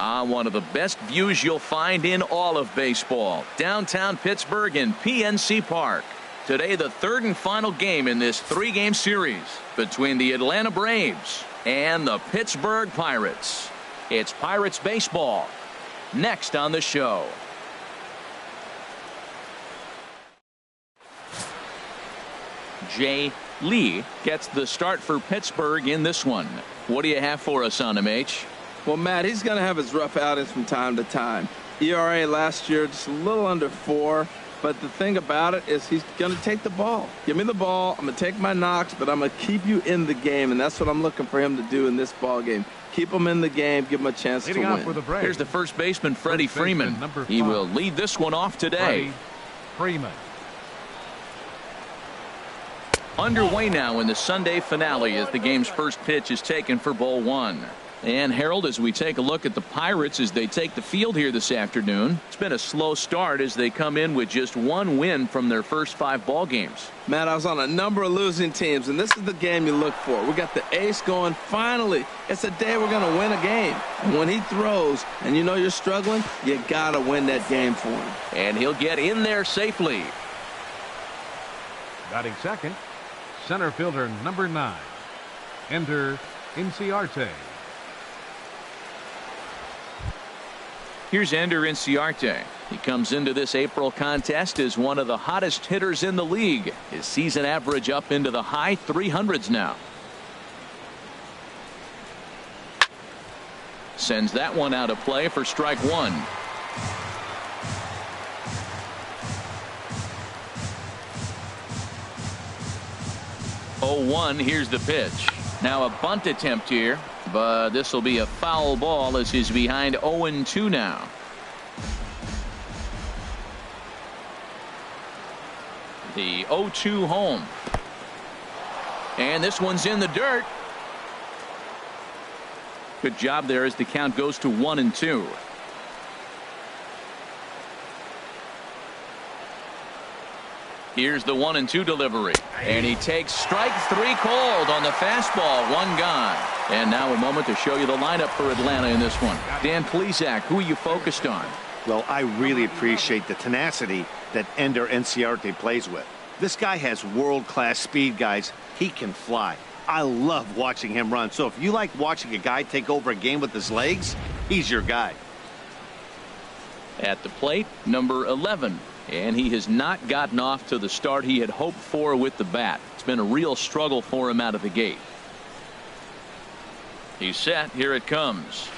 One of the best views you'll find in all of baseball. Downtown Pittsburgh in PNC Park. Today, the third and final game in this three-game series between the Atlanta Braves and the Pittsburgh Pirates. It's Pirates baseball next on the show. Jay Lee gets the start for Pittsburgh in this one. What do you have for us on him, H? Well, Matt, he's going to have his rough outings from time to time. ERA last year just a little under 4. But the thing about it is he's going to take the ball. Give me the ball. I'm going to take my knocks, but I'm going to keep you in the game, and that's what I'm looking for him to do in this ball game. Keep him in the game. Give him a chance to win. Here's the first baseman, Freddie Freeman. He will lead this one off today. Freeman. Underway now in the Sunday finale as the game's first pitch is taken for ball one. And Harold, as we take a look at the Pirates as they take the field here this afternoon, it's been a slow start as they come in with just one win from their first 5 ball games. Matt, I was on a number of losing teams, and this is the game you look for. We got the ace going. Finally, it's a day we're going to win a game. And when he throws and you know you're struggling, you got to win that game for him. And he'll get in there safely. Batting second, center fielder number 9, Ender Inciarte. Here's Ender Inciarte. He comes into this April contest as one of the hottest hitters in the league. His season average up into the high 300s now. Sends that one out of play for strike one. Oh, 1. Here's the pitch. Now a bunt attempt here, but this will be a foul ball as he's behind 0-2 now. The 0-2 home. And this one's in the dirt. Good job there as the count goes to 1-2. Here's the 1-2 delivery. And he takes strike 3 cold on the fastball. 1 gone. And now a moment to show you the lineup for Atlanta in this one. Dan Plesac, who are you focused on? Well, I really appreciate the tenacity that Ender Inciarte plays with. This guy has world-class speed, guys. He can fly. I love watching him run. So if you like watching a guy take over a game with his legs, he's your guy. At the plate, number 11. And he has not gotten off to the start he had hoped for with the bat. It's been a real struggle for him out of the gate. He's set. Here it comes.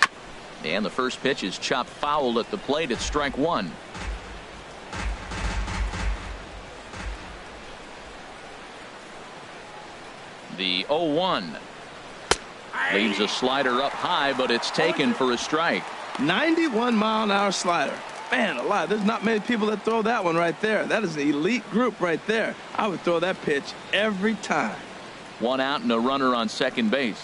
And the first pitch is chopped foul at the plate. It's strike 1. The 0-1. Leaves a slider up high, but it's taken for a strike. 91-mile-an-hour slider. Man alive, there's not many people that throw that one right there. That is an elite group right there. I would throw that pitch every time. 1 out and a runner on second base.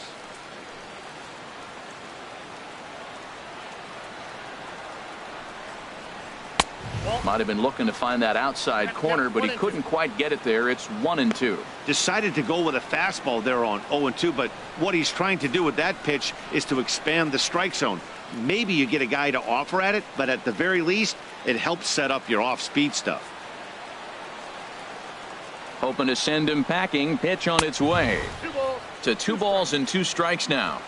Might have been looking to find that outside corner, but he couldn't quite get it there. It's 1-2. Decided to go with a fastball there on 0-2, but what he's trying to do with that pitch is to expand the strike zone. Maybe you get a guy to offer at it, but at the very least, it helps set up your off-speed stuff. Hoping to send him packing. Pitch on its way. To 2 balls and 2 strikes now.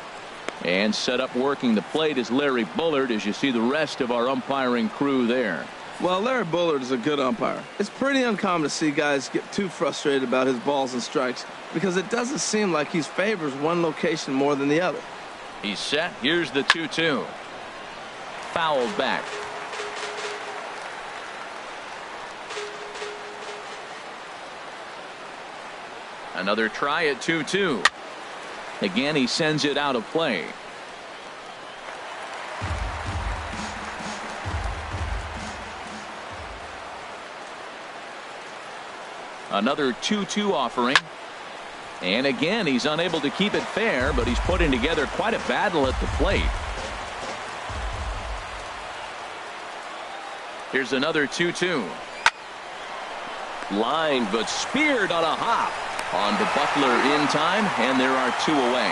And set up working the plate is Larry Bullard, as you see the rest of our umpiring crew there. Well, Larry Bullard is a good umpire. It's pretty uncommon to see guys get too frustrated about his balls and strikes because it doesn't seem like he favors one location more than the other. He's set. Here's the 2-2. Fouled back. Another try at 2-2. Again, he sends it out of play. Another 2-2 offering. And again, he's unable to keep it fair, but he's putting together quite a battle at the plate. Here's another 2-2. Lined but speared on a hop. On to Buckler in time, and there are 2 away.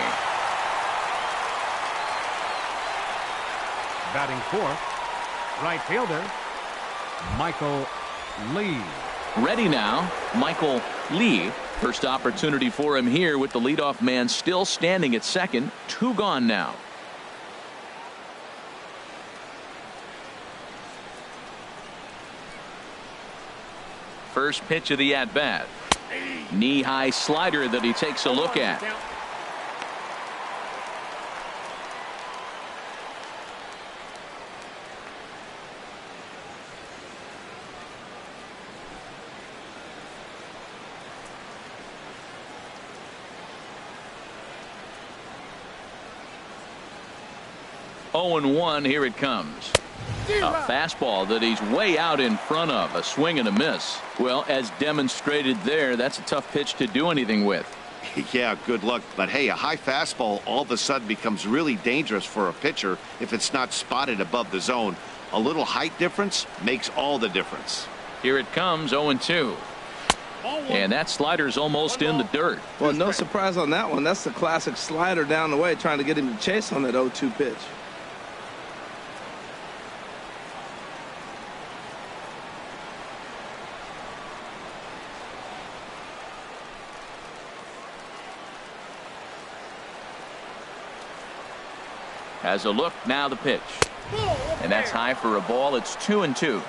Batting fourth, right fielder, Michael Lee. Ready now, Michael Lee. First opportunity for him here with the leadoff man still standing at second. 2 gone now. First pitch of the at-bat. Knee-high slider that he takes a look at. Oh, 0-1, here it comes. A fastball that he's way out in front of. A swing and a miss. Well, as demonstrated there, that's a tough pitch to do anything with. Yeah, good luck. But hey, a high fastball all of a sudden becomes really dangerous for a pitcher if it's not spotted above the zone. A little height difference makes all the difference. Here it comes, 0-2. And that slider's almost in the dirt. Well, no surprise on that one. That's the classic slider down the way, trying to get him to chase on that 0-2 pitch. Has a look, now the pitch. And that's high for a ball. It's 2-2.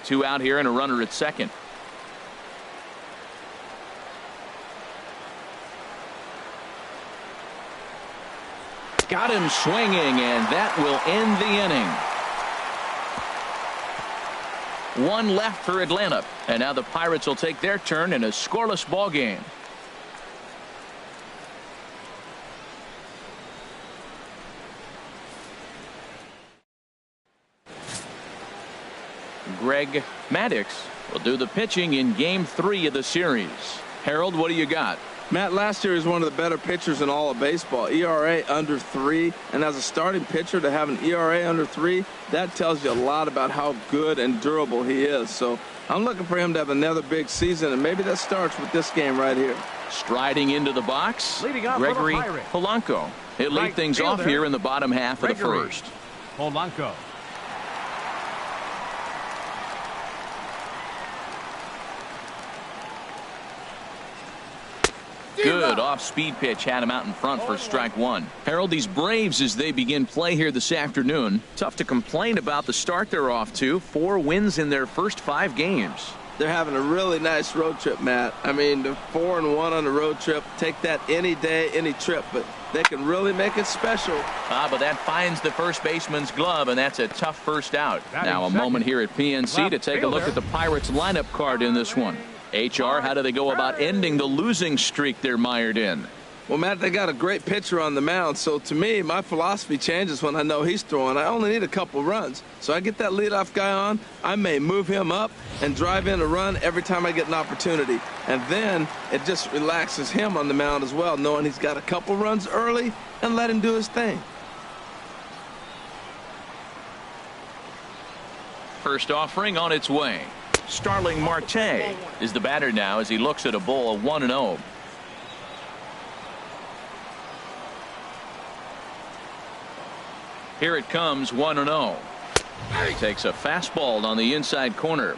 Two out here and a runner at second. Got him swinging, and that will end the inning. One left for Atlanta, and now the Pirates will take their turn in a scoreless ball game. Greg Maddux will do the pitching in Game 3 of the series. Harold, what do you got? Matt, last year is one of the better pitchers in all of baseball. ERA under 3, and as a starting pitcher to have an ERA under 3, that tells you a lot about how good and durable he is. So I'm looking for him to have another big season, and maybe that starts with this game right here. Striding into the box, Leading off Gregory for the Pirates. Polanco. He'll lead Right things off fielder, here in the bottom half of the Gregory first. Polanco. Good off-speed pitch had him out in front for strike one. Harold, these Braves, as they begin play here this afternoon, tough to complain about the start they're off to. 4 wins in their first 5 games. They're having a really nice road trip, Matt. I mean, they're 4-1 on the road trip. Take that any day, any trip, but they can really make it special. But that finds the first baseman's glove, and that's a tough first out. Batting Now a second, moment here at PNC to take a look at the Pirates lineup card in this one. HR, how do they go about ending the losing streak they're mired in? Well, Matt, they got a great pitcher on the mound, so to me, my philosophy changes when I know he's throwing. I only need a couple runs. So I get that leadoff guy on, I may move him up and drive in a run every time I get an opportunity. And then it just relaxes him on the mound as well, knowing he's got a couple runs early and let him do his thing. First offering on its way. Starling Marte is the batter now as he looks at a bowl of 1-0. Here it comes, 1-0. He takes a fastball on the inside corner.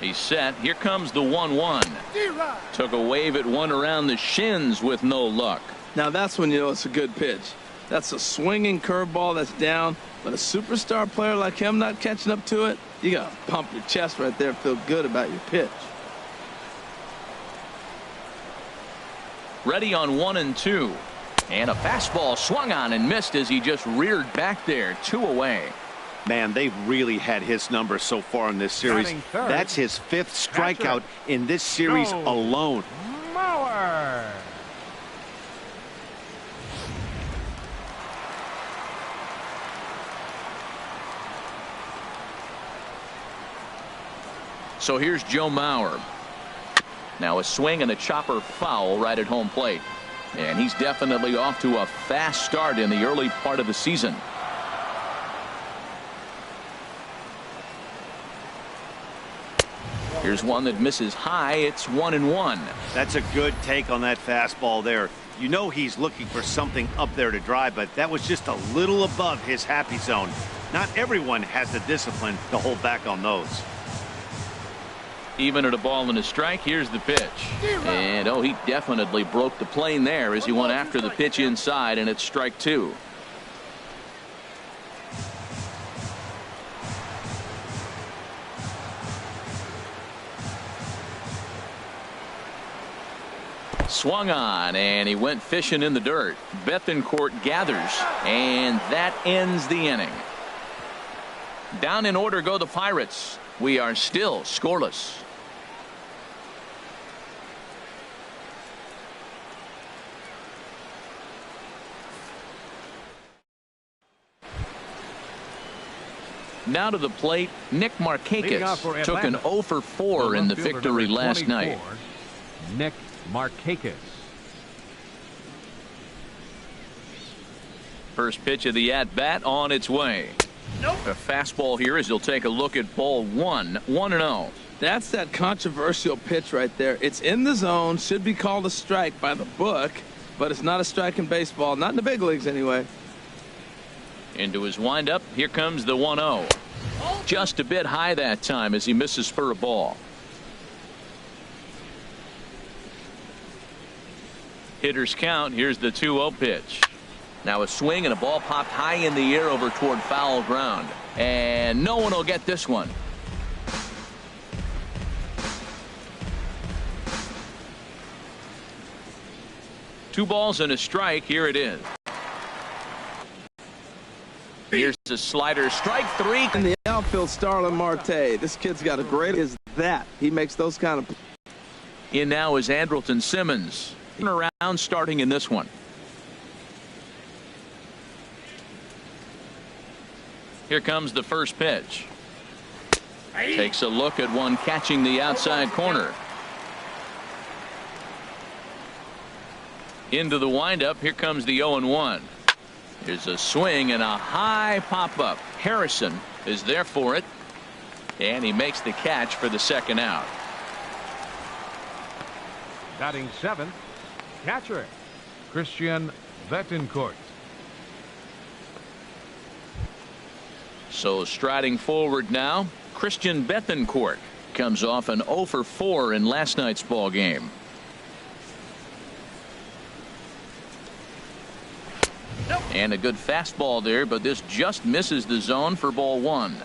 He's set. Here comes the 1-1. Took a wave at one around the shins with no luck. Now that's when you know it's a good pitch. That's a swinging curveball that's down, but a superstar player like him not catching up to it, you got to pump your chest right there, feel good about your pitch. Ready on 1-2. And a fastball swung on and missed as he just reared back there. 2 away. Man, they've really had his number so far in this series. Batting third, That's his 5th strikeout Patrick in this series Joe alone. Mauer. So here's Joe Mauer. Now a swing and a chopper foul right at home plate. And he's definitely off to a fast start in the early part of the season. Here's one that misses high. It's 1-1. That's a good take on that fastball there. You know he's looking for something up there to drive, but that was just a little above his happy zone. Not everyone has the discipline to hold back on those. Even at a ball and a strike, here's the pitch. And oh, he definitely broke the plane there as he went after the pitch inside, and it's strike two. Swung on, and he went fishing in the dirt. Bethancourt gathers, and that ends the inning. Down in order go the Pirates. We are still scoreless. Now to the plate, Nick Markakis took an 0 for 4 in the victory last night. Nick Markakis. First pitch of the at-bat on its way. A fastball here as he'll take a look at ball one. 1-0. That's that controversial pitch right there. It's in the zone, should be called a strike by the book, but it's not a strike in baseball, not in the big leagues anyway. Into his windup, here comes the 1-0. Just a bit high that time as he misses for a ball. Hitter's count. Here's the 2-0 pitch. Now a swing and a ball popped high in the air over toward foul ground. And no one will get this one. Two balls and a strike. Here it is. Here's a slider. Strike three. In the outfield, Starlin Marte. This kid's got a great is that. He makes those kind of. In now is Andrelton Simmons. Around starting in this one. Here comes the first pitch. Takes a look at one catching the outside corner. Into the windup. Here comes the 0-1. Here's a swing and a high pop up. Harrison is there for it, and he makes the catch for the second out. Batting seventh, catcher Christian Bethancourt. So striding forward now, Christian Bethancourt comes off an 0 for 4 in last night's ball game. And a good fastball there, but this just misses the zone for ball one.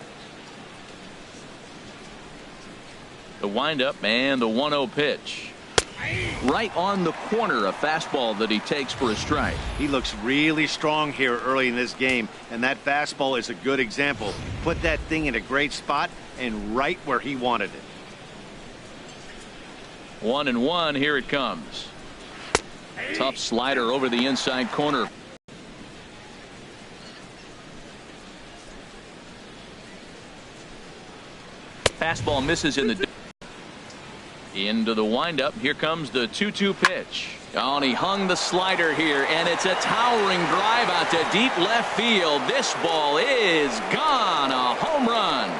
The windup and the 1-0 pitch. Right on the corner, a fastball that he takes for a strike. He looks really strong here early in this game, and that fastball is a good example. Put that thing in a great spot and right where he wanted it. 1-1. Here it comes. Tough slider over the inside corner. Fastball misses in the into the windup. Here comes the 2-2 pitch. Oh, and he hung the slider here, and it's a towering drive out to deep left field. This ball is gone. A home run.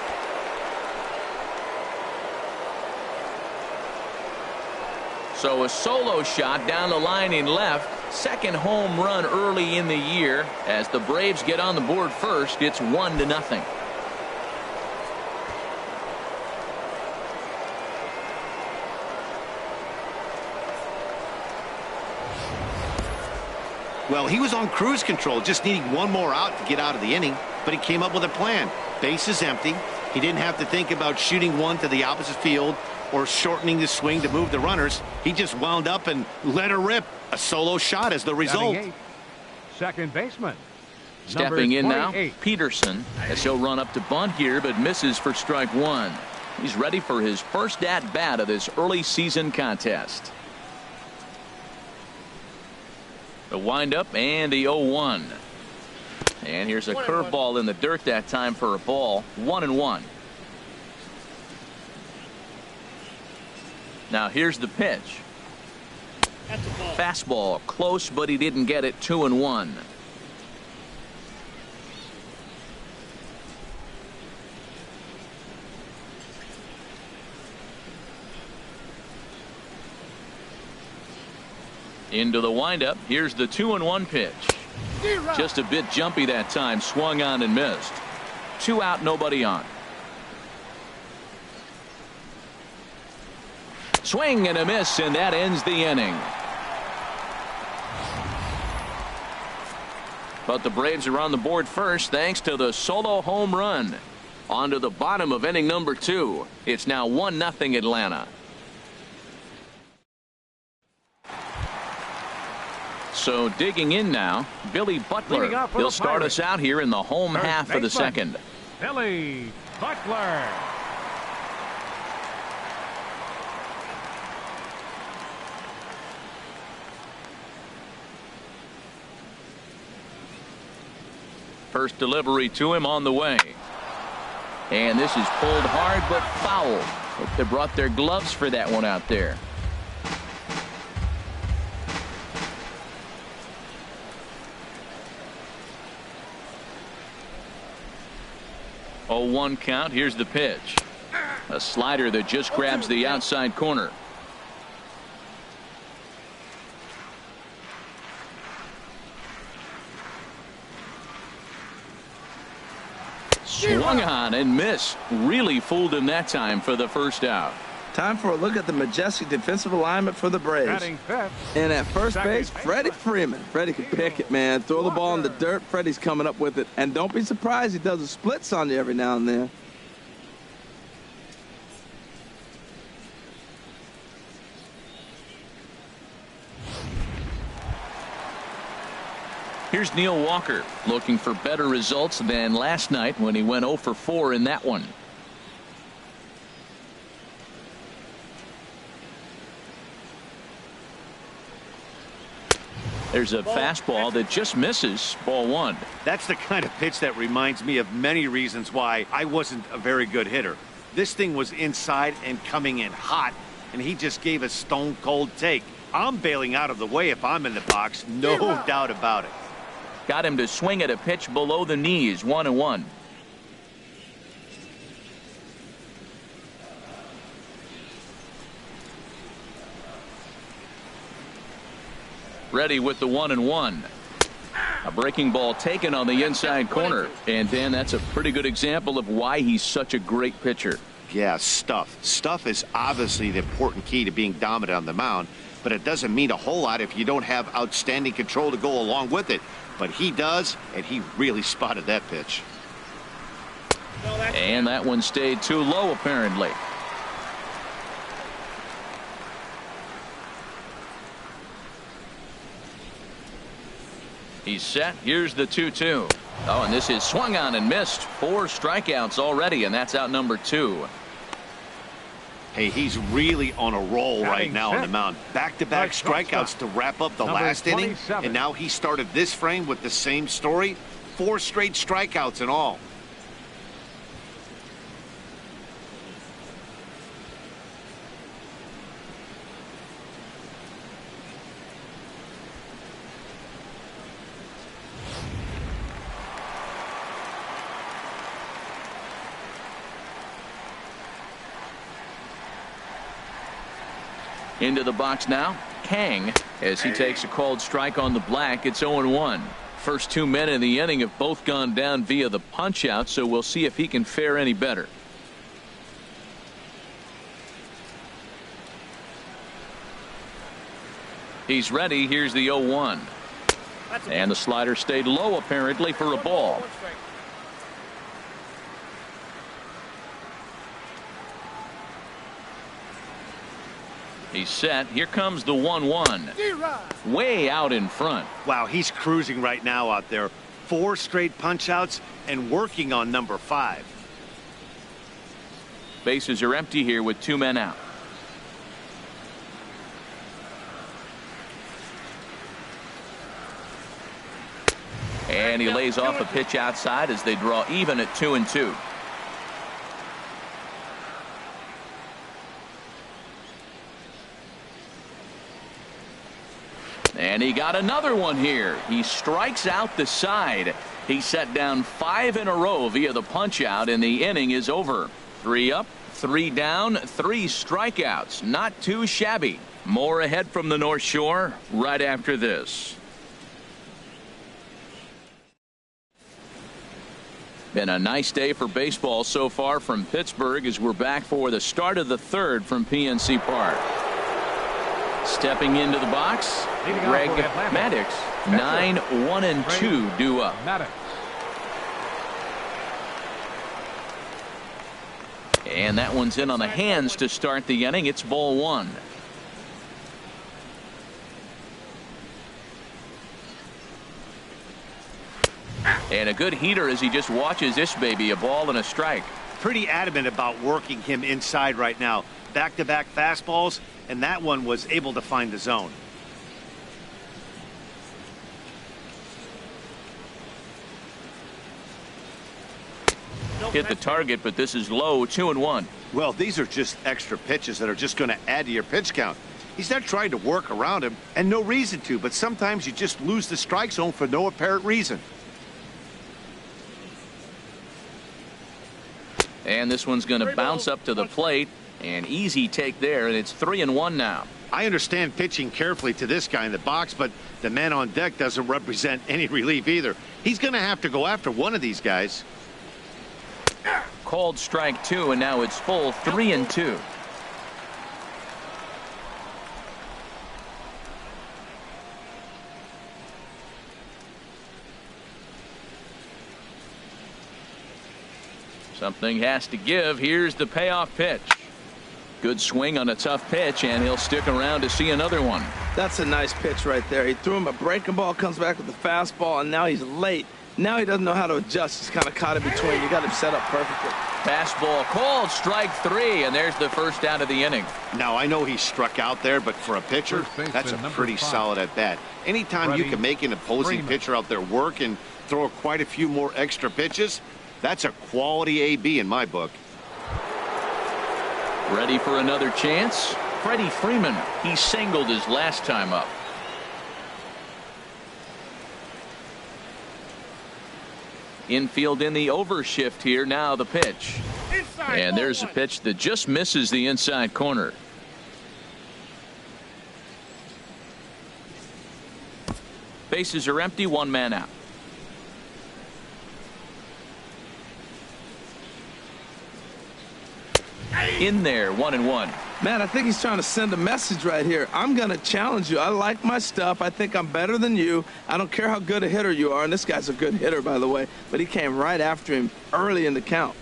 So a solo shot down the line in left. Second home run early in the year. As the Braves get on the board first, it's 1-0. Well, he was on cruise control, just needing one more out to get out of the inning, but he came up with a plan. Base is empty. He didn't have to think about shooting one to the opposite field or shortening the swing to move the runners. He just wound up and let her rip. A solo shot as the result. Second baseman. Stepping in now, Peterson, as he'll run up to bunt here, but misses for strike one. He's ready for his first at-bat of this early season contest. The windup and the 0-1. And here's a curveball in the dirt that time for a ball. 1-1. Now here's the pitch. Fastball close, but he didn't get it. 2-1. Into the windup. Here's the 2-1 pitch. Just a bit jumpy that time. Swung on and missed. 2 out, nobody on. Swing and a miss, and that ends the inning. But the Braves are on the board first thanks to the solo home run. On to the bottom of inning number 2. It's now 1-0 Atlanta. So digging in now, Billy Butler. He'll start us out here in the home half of the second. Billy Butler. First delivery to him on the way. And this is pulled hard but foul. Hope they brought their gloves for that one out there. 0-1 count. Here's the pitch. A slider that just grabs the outside corner. Swung on and missed. Really fooled him that time for the first out. Time for a look at the majestic defensive alignment for the Braves. And at first base, Freddie Freeman. Freddie can pick it, man. Throw the ball in the dirt. Freddie's coming up with it. And don't be surprised he does a splits on you every now and then. Here's Neil Walker looking for better results than last night when he went 0 for 4 in that one. There's a fastball that just misses. Ball 1. That's the kind of pitch that reminds me of many reasons why I wasn't a very good hitter. This thing was inside and coming in hot, and he just gave a stone cold take. I'm bailing out of the way if I'm in the box, no doubt about it. Got him to swing at a pitch below the knees. 1-1. Ready with the 1-1. A breaking ball taken on the inside corner. And Dan, that's a pretty good example of why he's such a great pitcher. Yeah, stuff. Stuff is obviously the important key to being dominant on the mound, but it doesn't mean a whole lot if you don't have outstanding control to go along with it. But he does, and he really spotted that pitch. And that one stayed too low, apparently. He's set. Here's the 2-2. Oh, and this is swung on and missed. 4 strikeouts already, and that's out number 2. Hey, he's really on a roll right now on the mound. Back-to-back strikeouts to wrap up the last inning, and now he started this frame with the same story. 4 straight strikeouts in all. Into the box now, Kang, as he takes a called strike on the black. It's 0-1. First 2 men in the inning have both gone down via the punch out, so we'll see if he can fare any better. He's ready. Here's the 0-1. And the slider stayed low apparently for a ball. He's set. Here comes the 1-1. Way out in front. Wow, he's cruising right now out there. 4 straight punch outs and working on number 5. Bases are empty here with 2 men out. And he lays off a pitch outside as they draw even at 2-2. And he got another one here. He strikes out the side. He set down 5 in a row via the punch out, and the inning is over. 3 up, 3 down, 3 strikeouts. Not too shabby. More ahead from the North Shore right after this. Been a nice day for baseball so far from Pittsburgh as we're back for the start of the third from PNC Park. Stepping into the box, Greg Maddux. 9-1-2 due up. And that one's in on the hands to start the inning. It's ball one. And a good heater as he just watches this baby, a ball and a strike. Pretty adamant about working him inside right now. Back-to-back fastballs, and that one was able to find the zone. Hit the target, but this is low. 2-1. Well, these are just extra pitches that are just going to add to your pitch count. He's not trying to work around him, and no reason to, but sometimes you just lose the strike zone for no apparent reason. And this one's going to bounce up to the plate. An easy take there, and it's 3-1 now. I understand pitching carefully to this guy in the box, but the man on deck doesn't represent any relief either. He's going to have to go after one of these guys. Called strike two, and now it's full 3-2. Something has to give. Here's the payoff pitch. Good swing on a tough pitch, and he'll stick around to see another one. That's a nice pitch right there. He threw him a breaking ball, comes back with the fastball, and now he's late. Now he doesn't know how to adjust. He's kind of caught in between. You got him set up perfectly. Fastball called, strike three, and there's the first out of the inning. Now, I know he struck out there, but for a pitcher, that's a pretty solid at bat. Anytime you can make an opposing pitcher out there work and throw quite a few more extra pitches, that's a quality AB in my book. Ready for another chance? Freddie Freeman. He singled his last time up. Infield in the overshift here. Now the pitch. And there's a pitch that just misses the inside corner. Bases are empty. One man out. In there, 1-1. Man, I think he's trying to send a message right here. I'm going to challenge you. I like my stuff. I think I'm better than you. I don't care how good a hitter you are. And this guy's a good hitter, by the way. But he came right after him early in the count.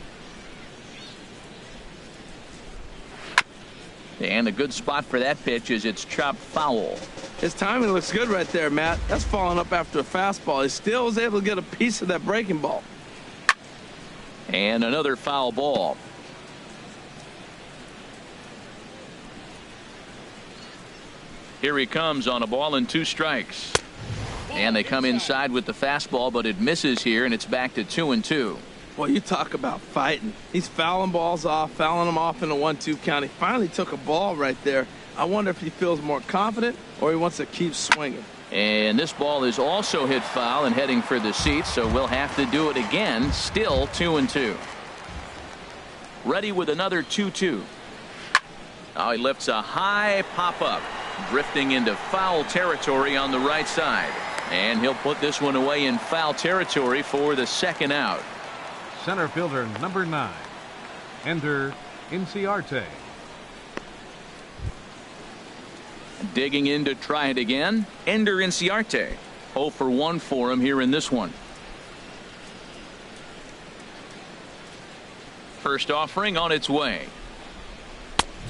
And a good spot for that pitch is it's chopped foul. His timing looks good right there, Matt. That's falling up after a fastball. He still was able to get a piece of that breaking ball. And another foul ball. Here he comes on a ball and 2 strikes. And they come inside with the fastball, but it misses here, and it's back to 2-2. Boy, you talk about fighting. He's fouling balls off, fouling them off in a 1-2 count. He finally took a ball right there. I wonder if he feels more confident or he wants to keep swinging. And this ball is also hit foul and heading for the seats, so we'll have to do it again. Still 2-2. Ready with another 2-2. Now he lifts a high pop-up. Drifting into foul territory on the right side. And he'll put this one away in foul territory for the second out. Center fielder number 9, Ender Inciarte. Digging in to try it again, Ender Inciarte. 0 for 1 for him here in this one. First offering on its way.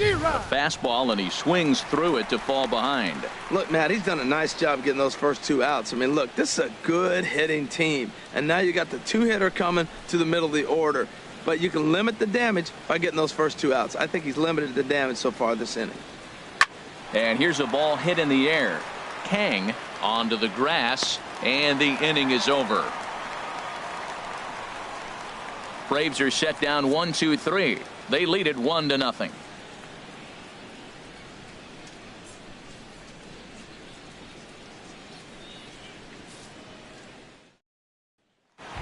A fastball, and he swings through it to fall behind. Look, Matt, he's done a nice job getting those first 2 outs. I mean, look, this is a good hitting team. And now you got the 2-hitter coming to the middle of the order. But you can limit the damage by getting those first 2 outs. I think he's limited the damage so far this inning. And here's a ball hit in the air. Kang onto the grass, and the inning is over. Braves are set down 1-2-3. They lead it 1-0.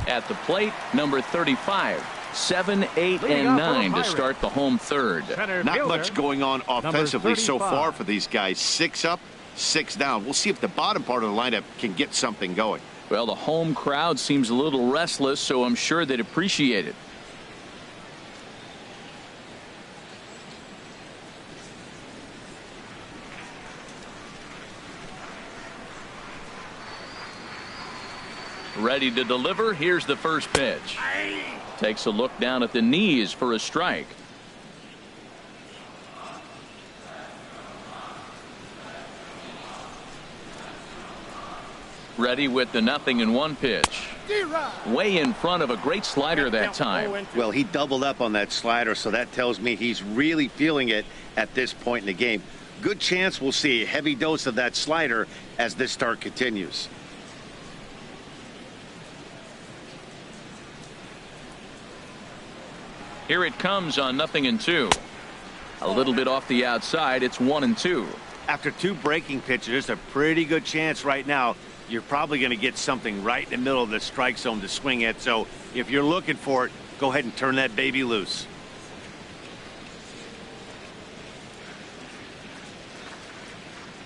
At the plate, number 35, 7, 8, and 9 to start the home third. Not much going on offensively so far for these guys. 6 up, 6 down. We'll see if the bottom part of the lineup can get something going. Well, the home crowd seems a little restless, so I'm sure they'd appreciate it. Ready to deliver. Here's the first pitch. Takes a look down at the knees for a strike. Ready with the 0-1 pitch. Way in front of a great slider that time. Well, he doubled up on that slider, so that tells me he's really feeling it at this point in the game. Good chance we'll see a heavy dose of that slider as this start continues. Here it comes on 0-2. A little bit off the outside. It's 1-2. After 2 breaking pitches, there's a pretty good chance right now you're probably going to get something right in the middle of the strike zone to swing at. So if you're looking for it, go ahead and turn that baby loose.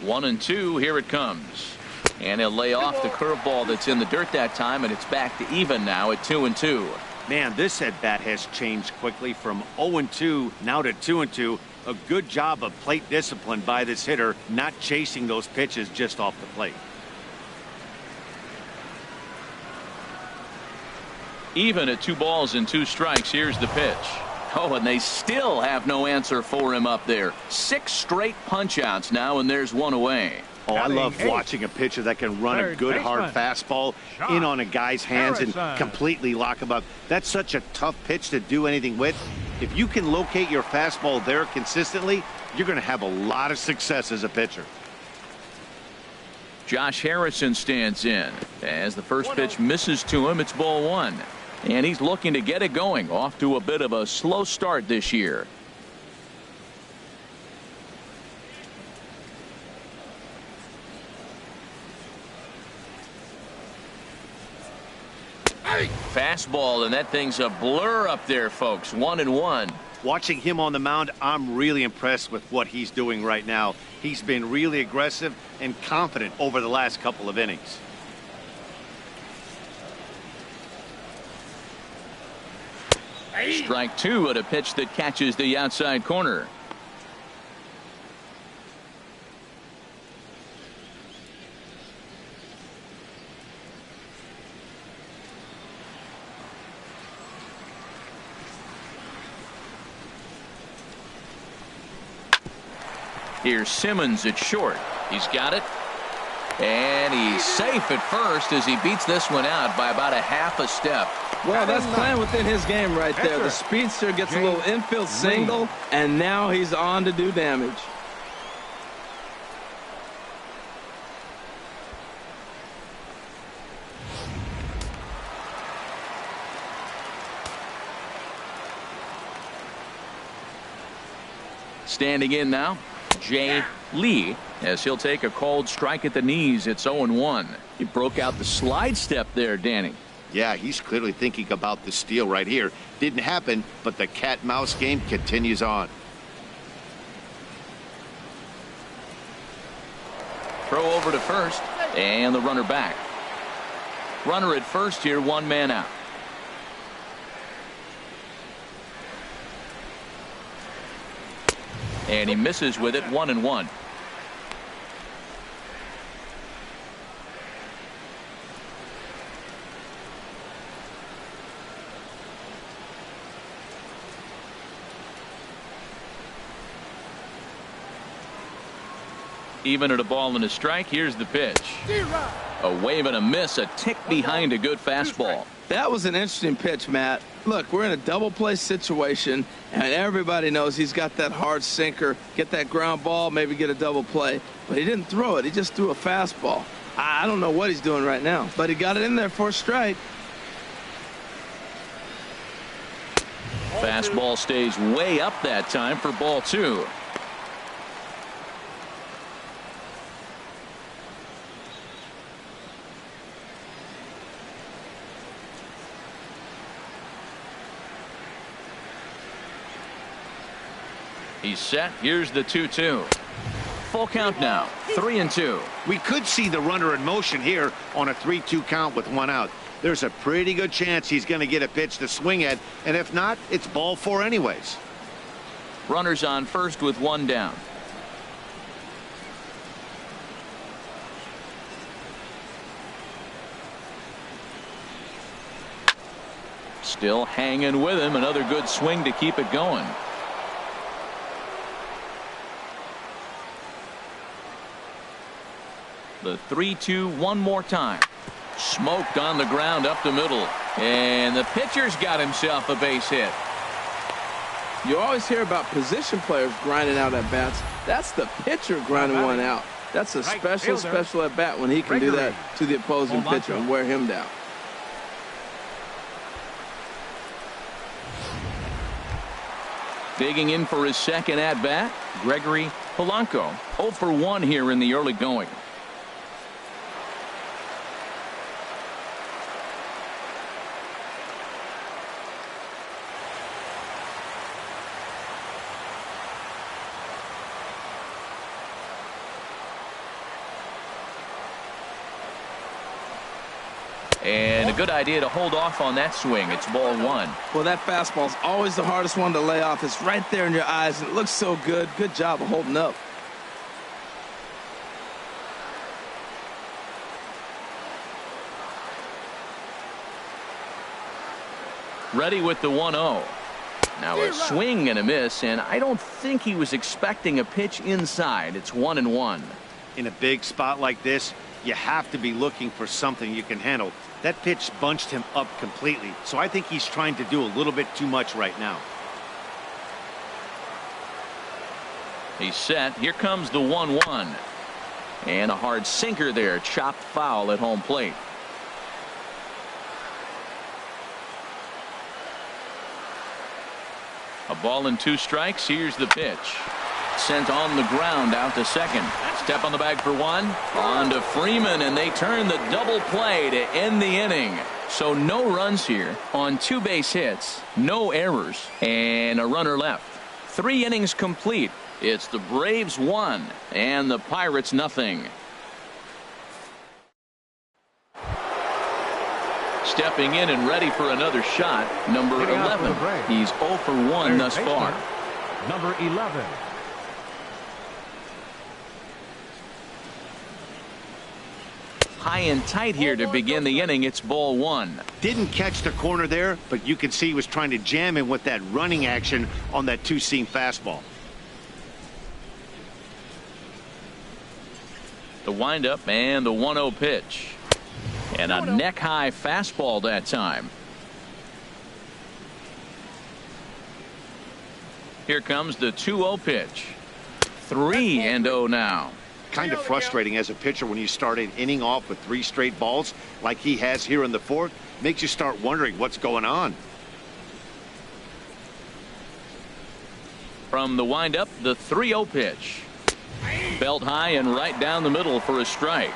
One and two. Here it comes. And he'll lay off the curveball that's in the dirt that time, and it's back to even now at 2-2. Man, this at bat has changed quickly from 0-2 now to 2-2. A good job of plate discipline by this hitter, not chasing those pitches just off the plate. Even at 2 balls and 2 strikes. Here's the pitch. Oh, and they still have no answer for him up there. 6 straight punch outs now, and there's 1 away. Oh, I love watching a pitcher that can run a good hard fastball in on a guy's hands and completely lock him up. That's such a tough pitch to do anything with. If you can locate your fastball there consistently, you're going to have a lot of success as a pitcher. Josh Harrison stands in. As the first pitch misses to him, it's ball 1. And he's looking to get it going. Off to a bit of a slow start this year. Fastball, and that thing's a blur up there, folks. 1-1. Watching him on the mound, I'm really impressed with what he's doing right now. He's been really aggressive and confident over the last couple of innings. Strike 2 at a pitch that catches the outside corner. Here's Simmons at short. He's got it. And he's safe at first as he beats this one out by about a half a step. Well, that's playing within his game right there. The speedster gets a little infield single, and now he's on to do damage. Standing in now, Jay Lee, as he'll take a cold strike at the knees. It's 0-1. He broke out the slide step there, Danny. Yeah, he's clearly thinking about the steal right here. Didn't happen, but the cat-mouse game continues on. Throw over to first, and the runner back. Runner at first here, 1 man out. And he misses with it. 1-1. Even at a ball and a strike. Here's the pitch. A wave and a miss, a tick behind a good fastball. That was an interesting pitch, Matt. Look, we're in a double play situation, and everybody knows he's got that hard sinker. Get that ground ball, maybe get a double play. But he didn't throw it. He just threw a fastball. I don't know what he's doing right now, but he got it in there for a strike. Fastball stays way up that time for ball 2. He's set. Here's the 2-2. Full count now. 3-2. We could see the runner in motion here on a 3-2 count with one out. There's a pretty good chance he's going to get a pitch to swing at, and if not, it's ball four anyways. Runners on first with one down. Still hanging with him. Another good swing to keep it going. The 3-2 one more time. Smoked on the ground up the middle. And the pitcher's got himself a base hit. You always hear about position players grinding out at bats. That's the pitcher grinding one out. That's a special at bat when he can do that to the opposing pitcher and wear him down. Digging in for his second at bat, Gregory Polanco. 0 for 1 here in the early going. And a good idea to hold off on that swing. It's ball one. Well, that fastball's always the hardest one to lay off. It's right there in your eyes, and it looks so good. Good job of holding up. Ready with the 1-0. Now a swing and a miss, and I don't think he was expecting a pitch inside. It's 1-1. In a big spot like this, you have to be looking for something you can handle. That pitch bunched him up completely, so I think he's trying to do a little bit too much right now. He's set. Here comes the 1-1. And a hard sinker there. Chopped foul at home plate. A ball and 2 strikes. Here's the pitch. Sent on the ground out to second. Step on the bag for one. On to Freeman, and they turn the double play to end the inning. So no runs here on 2 base hits, no errors, and a runner left. 3 innings complete. It's the Braves 1 and the Pirates nothing. Stepping in and ready for another shot, number 11. He's 0 for 1 thus far. Number 11. High and tight here to begin the inning. It's ball one. Didn't catch the corner there, but you could see he was trying to jam him with that running action on that 2-seam fastball. The windup and the 1-0 pitch. And a neck-high fastball that time. Here comes the 2-0 pitch. 3-0 now. Kind of frustrating as a pitcher when you start an inning off with 3 straight balls like he has here in the 4th. Makes you start wondering what's going on. From the windup, the 3-0 pitch. Belt high and right down the middle for a strike.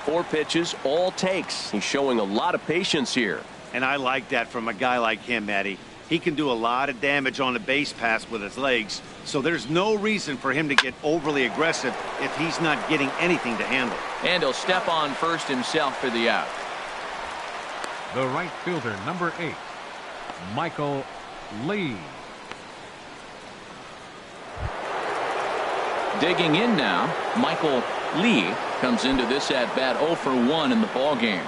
4 pitches, all takes. He's showing a lot of patience here. And I like that from a guy like him, Matty. He can do a lot of damage on the base pass with his legs, so there's no reason for him to get overly aggressive if he's not getting anything to handle. And he'll step on first himself for the out. The right fielder, number 8, Michael Lee. Digging in now, Michael Lee comes into this at bat 0 for 1 in the ball game.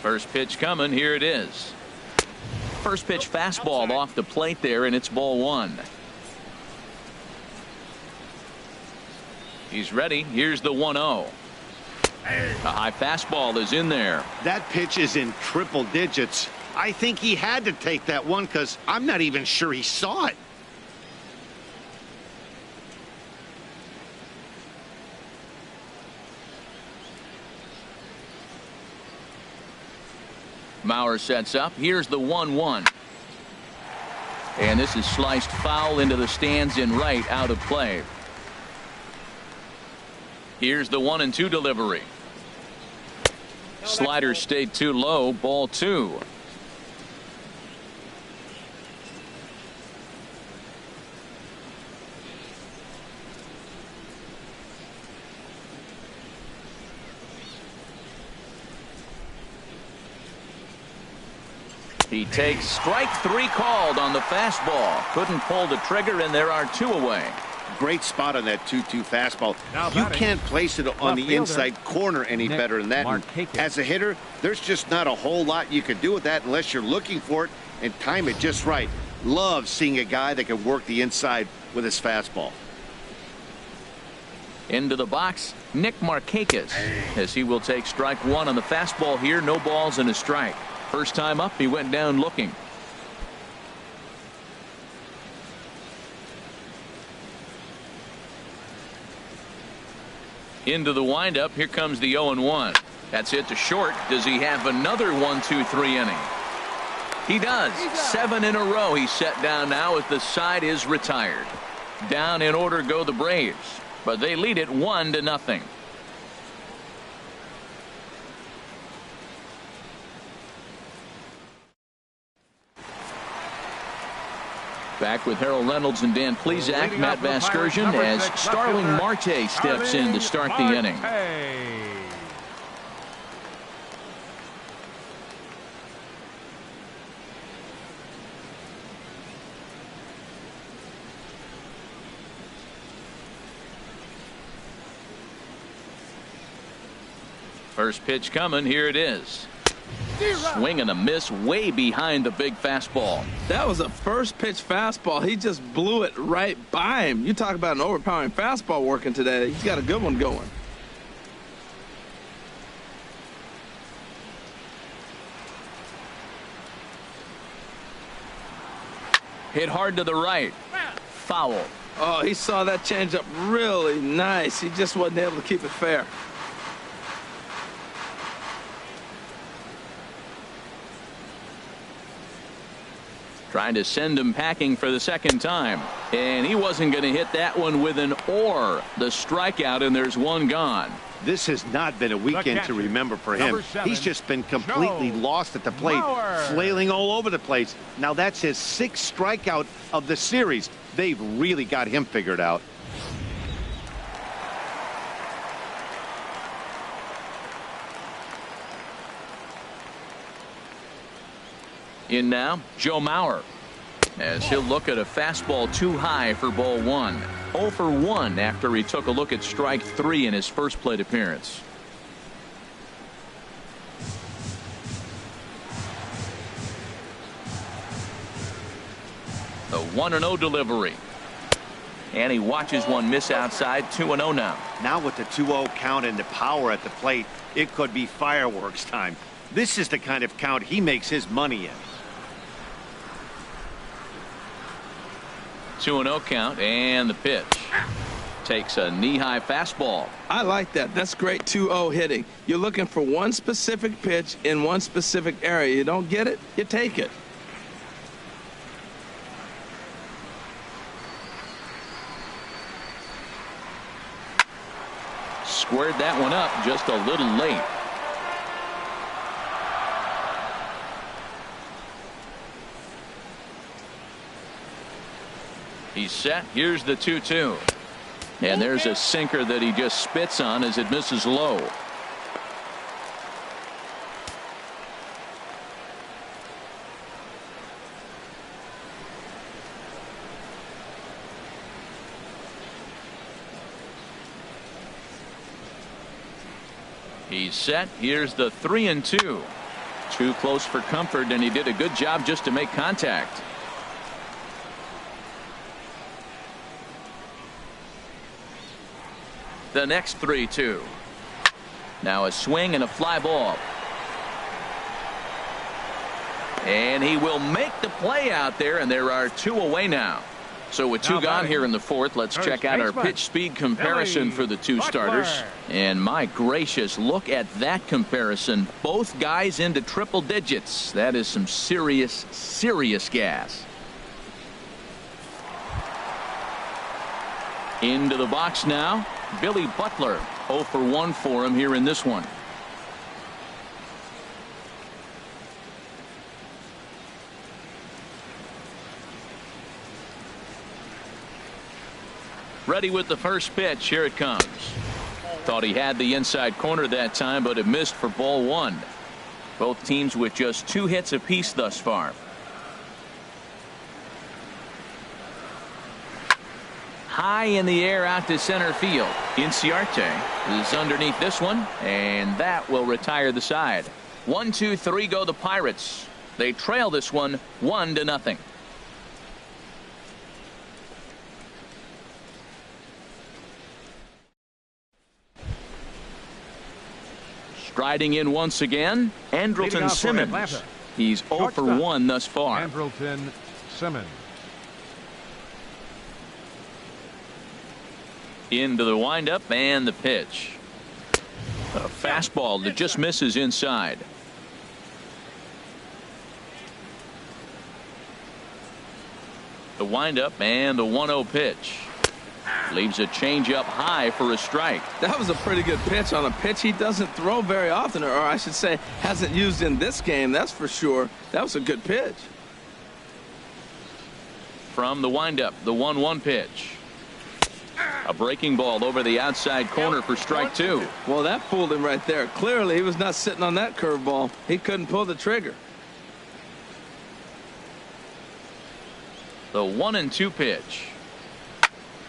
First pitch coming. Here it is. First pitch fastball off the plate there, and it's ball one. He's ready. Here's the 1-0. A high fastball is in there. That pitch is in triple digits. I think he had to take that one because I'm not even sure he saw it. Mauer sets up. Here's the 1-1. And this is sliced foul into the stands in right, out of play. Here's the 1-2 delivery. Slider stayed too low. Ball 2. He takes strike 3 called on the fastball. Couldn't pull the trigger, and there are 2 away. Great spot on that 2-2 fastball. Now You batting, can't place it on the fielder, inside corner any Nick better than that. And Markakis. as a hitter, there's just not a whole lot you can do with that unless you're looking for it and time it just right. Love seeing a guy that can work the inside with his fastball. Into the box, Nick Markakis, as he will take strike 1 on the fastball here. No balls and a strike. First time up, he went down looking. Into the windup. Here comes the 0-1. That's hit to short. Does he have another 1-2-3 inning? He does. 7 in a row. He's set down now as the side is retired. Down in order go the Braves, but they lead it 1-0. Back with Harold Reynolds and Dan Plesac, Leading Matt off for the Pirates, Vasgersian, number as 6, Starling left Marte fielder, steps in to start the inning. Marte. First pitch coming. Here it is. Swing and a miss way behind the big fastball. That was a first pitch fastball. He just blew it right by him. You talk about an overpowering fastball working today. He's got a good one going. Hit hard to the right. Foul. Oh, he saw that changeup really nice. He just wasn't able to keep it fair. Trying to send him packing for the second time. And he wasn't going to hit that one with an or. The strikeout, and there's one gone. This has not been a weekend to remember for him. Number 7, He's just been completely Joe lost at the plate, Mauer. flailing all over the place. Now that's his 6th strikeout of the series. They've really got him figured out. In now, Joe Mauer, as he'll look at a fastball too high for ball 1. 0 for 1 after he took a look at strike 3 in his first plate appearance. The 1-0 delivery. And he watches one miss outside. 2-0 now. Now with the 2-0 count and the power at the plate, it could be fireworks time. This is the kind of count he makes his money in. 2-0 count, and the pitch. Takes a knee-high fastball. I like that. That's great 2-0 hitting. You're looking for one specific pitch in one specific area. You don't get it, you take it. Squared that one up just a little late. He's set. Here's the 2-2. And there's a sinker that he just spits on as it misses low. He's set. Here's the 3-2. Too close for comfort, and he did a good job just to make contact. The next 3-2. Now a swing and a fly ball. And he will make the play out there, and there are 2 away now. So with 2 gone here in the 4th, let's check out our pitch speed comparison for the 2 starters. And my gracious, look at that comparison. Both guys into triple digits. That is some serious, serious gas. Into the box now, Billy Butler. 0 for 1 for him here in this one. Ready with the first pitch. Here it comes. Thought he had the inside corner that time, but it missed for ball 1. Both teams with just 2 hits apiece thus far. High in the air out to center field. Inciarte is underneath this one, and that will retire the side. 1, 2, 3 go the Pirates. They trail this one 1-0. Striding in once again, Andrelton Simmons. He's 0 for 1 thus far. Andrelton Simmons. Into the windup and the pitch. A fastball that just misses inside. The windup and the 1-0 pitch. Leaves a changeup high for a strike. That was a pretty good pitch on a pitch he doesn't throw very often, or I should say hasn't used in this game, that's for sure. That was a good pitch. From the windup, the 1-1 pitch. A breaking ball over the outside corner for strike 2. Well, that fooled him right there. Clearly, he was not sitting on that curveball. He couldn't pull the trigger. The 1-2 pitch.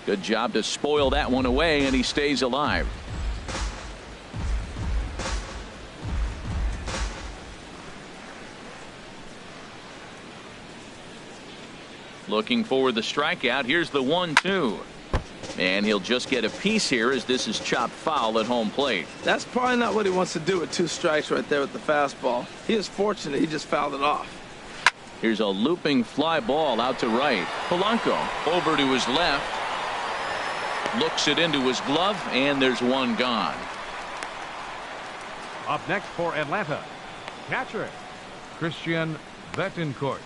Good job to spoil that one away, and he stays alive. Looking for the strikeout. Here's the 1-2. And he'll just get a piece here as this is chopped foul at home plate. That's probably not what he wants to do with 2 strikes right there with the fastball. He is fortunate he just fouled it off. Here's a looping fly ball out to right. Polanco over to his left. Looks it into his glove, and there's one gone. Up next for Atlanta, catcher Christian Bettencourt.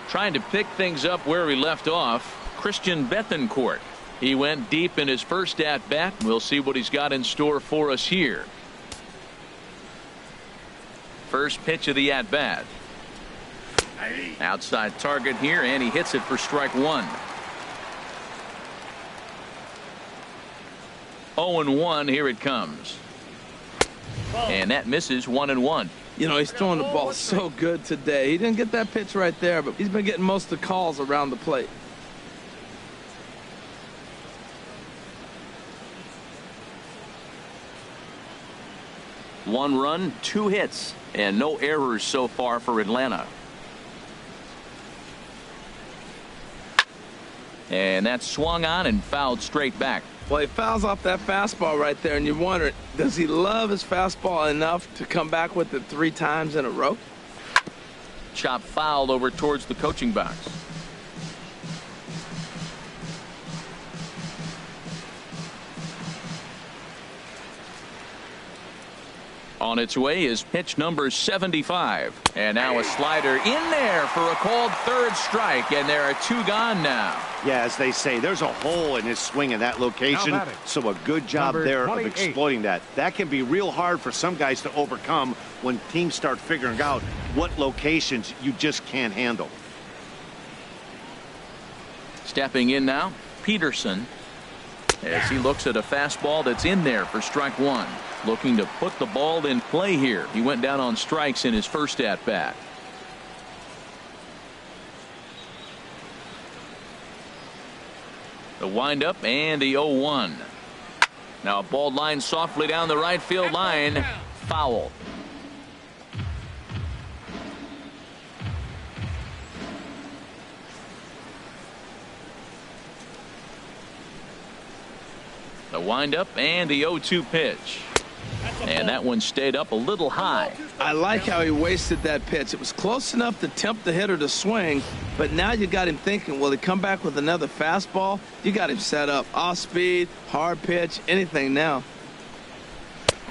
Trying to pick things up where he left off, Christian Bettencourt. He went deep in his first at-bat. We'll see what he's got in store for us here. First pitch of the at-bat. Outside target here, and he hits it for strike 1. 0-1, here it comes. And that misses 1-1. You know, he's throwing the ball so good today. He didn't get that pitch right there, but he's been getting most of the calls around the plate. One run, 2 hits, and no errors so far for Atlanta. And that's swung on and fouled straight back. Well, he fouls off that fastball right there, and you wonder, does he love his fastball enough to come back with it 3 times in a row? Chop fouled over towards the coaching box. On its way is pitch number 75. And now a slider in there for a called 3rd strike, and there are 2 gone now. Yeah, as they say, there's a hole in his swing in that location, so a good job there of exploiting that. That can be real hard for some guys to overcome when teams start figuring out what locations you just can't handle. Stepping in now, Peterson, as he looks at a fastball that's in there for strike 1. Looking to put the ball in play here. He went down on strikes in his first at-bat. The windup and the 0-1. Now a ball line softly down the right field line. Foul. The windup and the 0-2 pitch. And that one stayed up a little high. I like how he wasted that pitch. It was close enough to tempt the hitter to swing, but now you got him thinking, will he come back with another fastball? You got him set up. Off speed, hard pitch, anything now.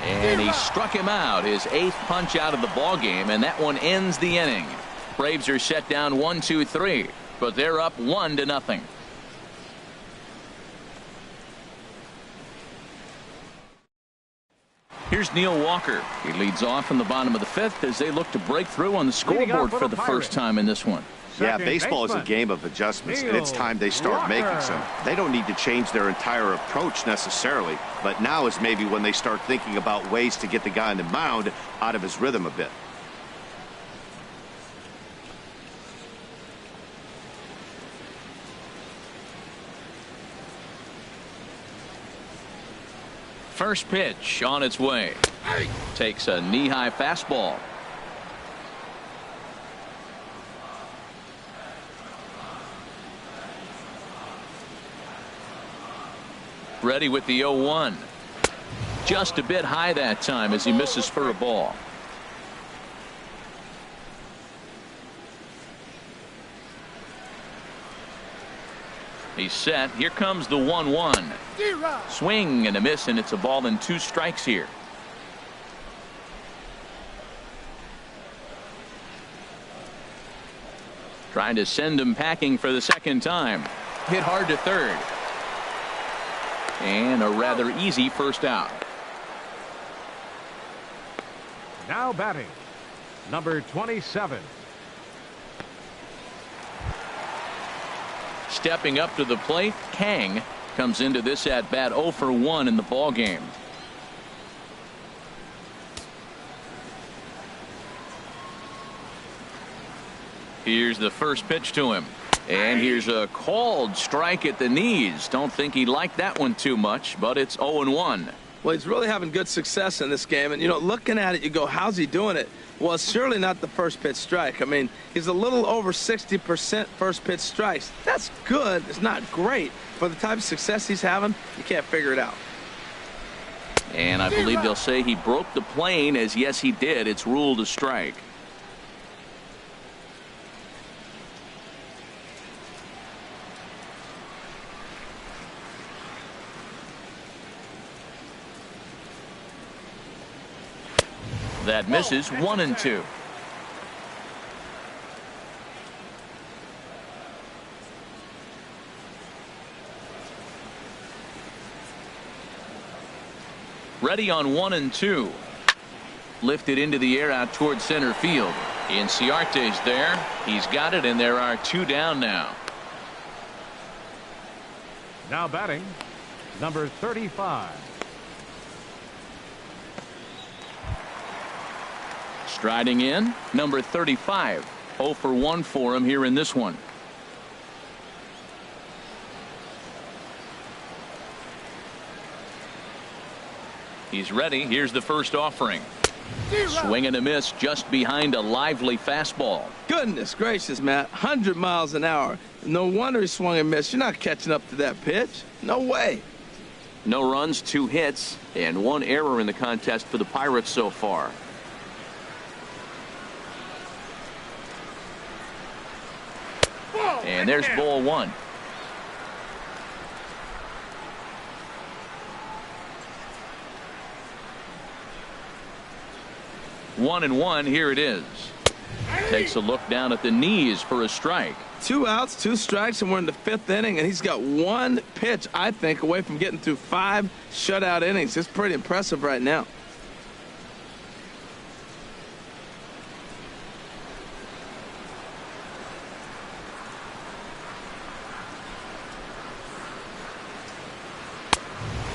And he struck him out, his 8th punch out of the ball game, and that one ends the inning. Braves are set down 1-2-3, but they're up 1-0. Here's Neil Walker. He leads off in the bottom of the 5th as they look to break through on the scoreboard for the first time in this one. Yeah, second baseball is a baseman. game of adjustments, and it's time they start making some. They don't need to change their entire approach necessarily, but now is maybe when they start thinking about ways to get the guy on the mound out of his rhythm a bit. First pitch on its way. Takes a knee-high fastball. Ready with the 0-1. Just a bit high that time as he misses for a ball. He's set. Here comes the 1-1. Swing and a miss, and it's a ball and 2 strikes here. Trying to send him packing for the second time. Hit hard to third. And a rather easy first out. Now batting, number 27. Stepping up to the plate, Kang comes into this at bat 0 for 1 in the ball game. Here's the first pitch to him. And here's a called strike at the knees. Don't think he liked that one too much, but it's 0-1. Well, he's really having good success in this game. And, you know, looking at it, you go, how's he doing it? Well, it's surely not the first pitch strike. I mean, he's a little over 60% first pitch strikes. That's good. It's not great. For the type of success he's having, you can't figure it out. And I believe they'll say he broke the plane, as yes, he did. It's ruled a strike. That misses 1-2. Ready on 1-2. Lifted into the air out towards center field. Inciarte's there. He's got it, and there are 2 down now. Now batting, number 35. Striding in, number 35. 0 for 1 for him here in this one. He's ready. Here's the first offering. Swing and a miss just behind a lively fastball. Goodness gracious, Matt. 100 miles an hour. No wonder he swung and missed. You're not catching up to that pitch. No way. No runs, 2 hits, and 1 error in the contest for the Pirates so far. And there's ball 1. One and 1. Here it is. Takes a look down at the knees for a strike. 2 outs, 2 strikes, and we're in the 5th inning, and he's got 1 pitch, I think, away from getting through 5 shutout innings. It's pretty impressive right now.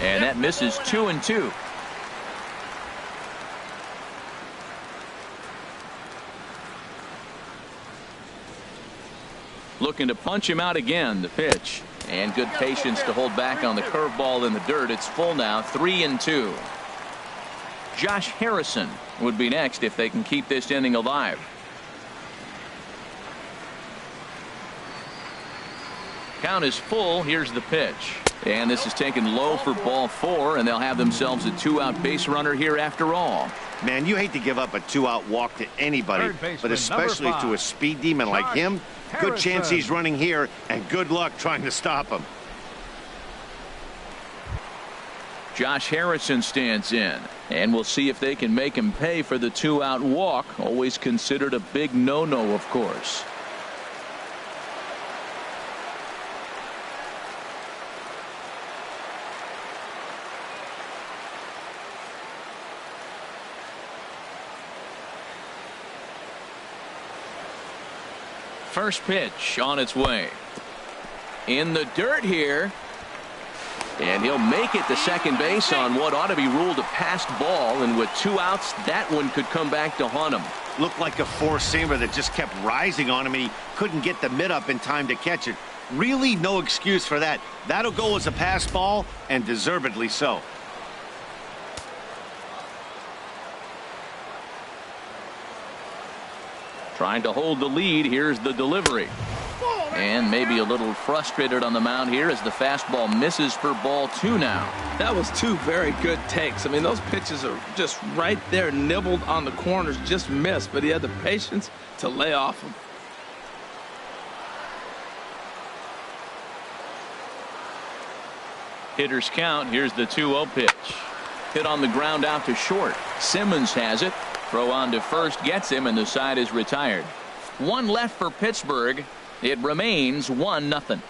And that misses 2-2. Looking to punch him out again. The pitch, and good patience to hold back on the curveball in the dirt. It's full now, 3-2. Josh Harrison would be next if they can keep this inning alive. Count is full. Here's the pitch. And this is taken low for ball 4, and they'll have themselves a 2-out base runner here after all. Man, you hate to give up a 2-out walk to anybody, but especially to a speed demon like him. Good chance he's running here, and good luck trying to stop him. Josh Harrison stands in, and we'll see if they can make him pay for the 2-out walk. Always considered a big no-no, of course. First pitch on its way. In the dirt here. And he'll make it to second base on what ought to be ruled a passed ball. And with 2 outs, that one could come back to haunt him. Looked like a four-seamer that just kept rising on him, and he couldn't get the mid up in time to catch it. Really no excuse for that. That'll go as a pass ball, and deservedly so. Trying to hold the lead. Here's the delivery. And maybe a little frustrated on the mound here as the fastball misses for ball 2 now. That was 2 very good takes. I mean, those pitches are just right there, nibbled on the corners, just missed, but he had the patience to lay off them. Hitters count. Here's the 2-0 pitch. Hit on the ground out to short. Simmons has it. Throw on to first gets him, and the side is retired. 1 left for Pittsburgh. It remains 1-0.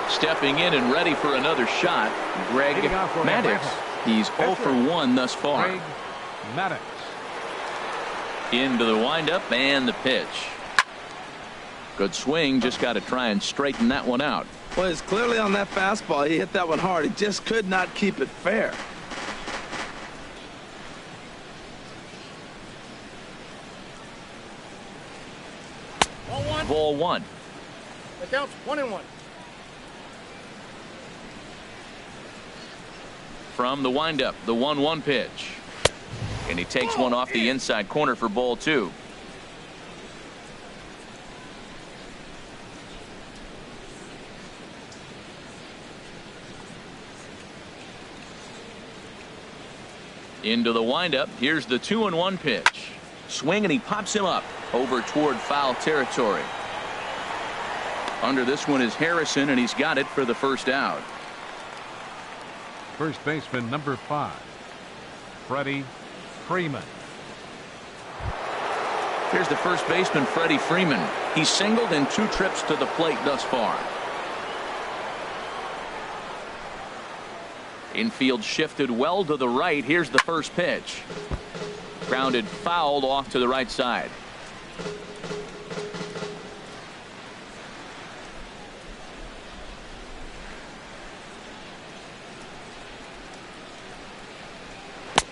Stepping in and ready for another shot, Greg Maddux. He's 0 for 1 thus far. Greg Maddux. Into the windup and the pitch. Good swing. Just got to try and straighten that one out. Well, it's clearly on that fastball. He hit that one hard. He just could not keep it fair. Ball 1. The count's 1-1. From the windup, the 1-1 pitch. And he takes one off the inside corner for ball 2. Into the windup. Here's the 2-1 pitch. Swing, and he pops him up over toward foul territory. Under this one is Harrison, and he's got it for the first out. First baseman number 5, Freddie Freeman. Here's the first baseman, Freddie Freeman. He's singled in 2 trips to the plate thus far. Infield shifted well to the right. Here's the first pitch. Grounded fouled off to the right side.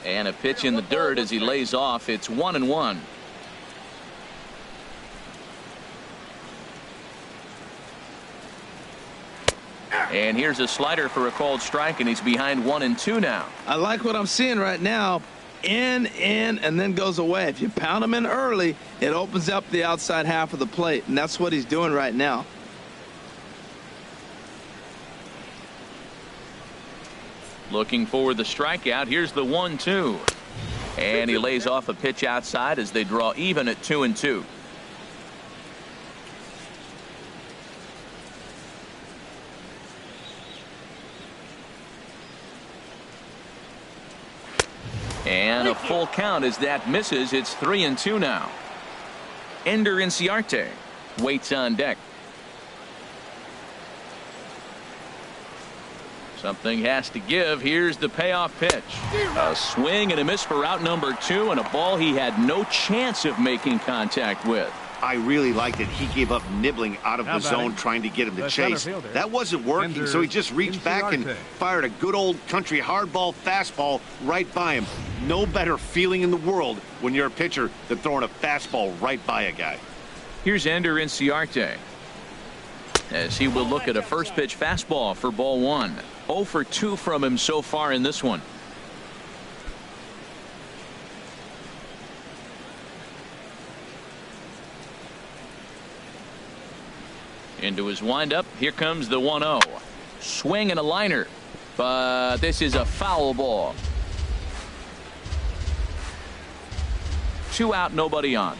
And a pitch in the dirt as he lays off. It's 1-1. And here's a slider for a called strike, and he's behind 1-2 now. I like what I'm seeing right now. In, and then goes away. If you pound him in early, it opens up the outside half of the plate, and that's what he's doing right now. Looking for the strikeout. Here's the 1-2. And he lays off a pitch outside as they draw even at 2-2. And a full count as that misses. It's 3-2 now. Ender Inciarte waits on deck. Something has to give. Here's the payoff pitch. A swing and a miss for out number 2, and a ball he had no chance of making contact with. I really liked it. He gave up nibbling out of the zone trying to get him to chase. That wasn't working, so he just reached back and fired a good old country hardball fastball right by him. No better feeling in the world when you're a pitcher than throwing a fastball right by a guy. Here's Ender Inciarte as he will look at a first pitch fastball for ball 1. 0 for 2 from him so far in this one. Into his windup. Here comes the 1-0. Swing and a liner. But this is a foul ball. 2 out, nobody on.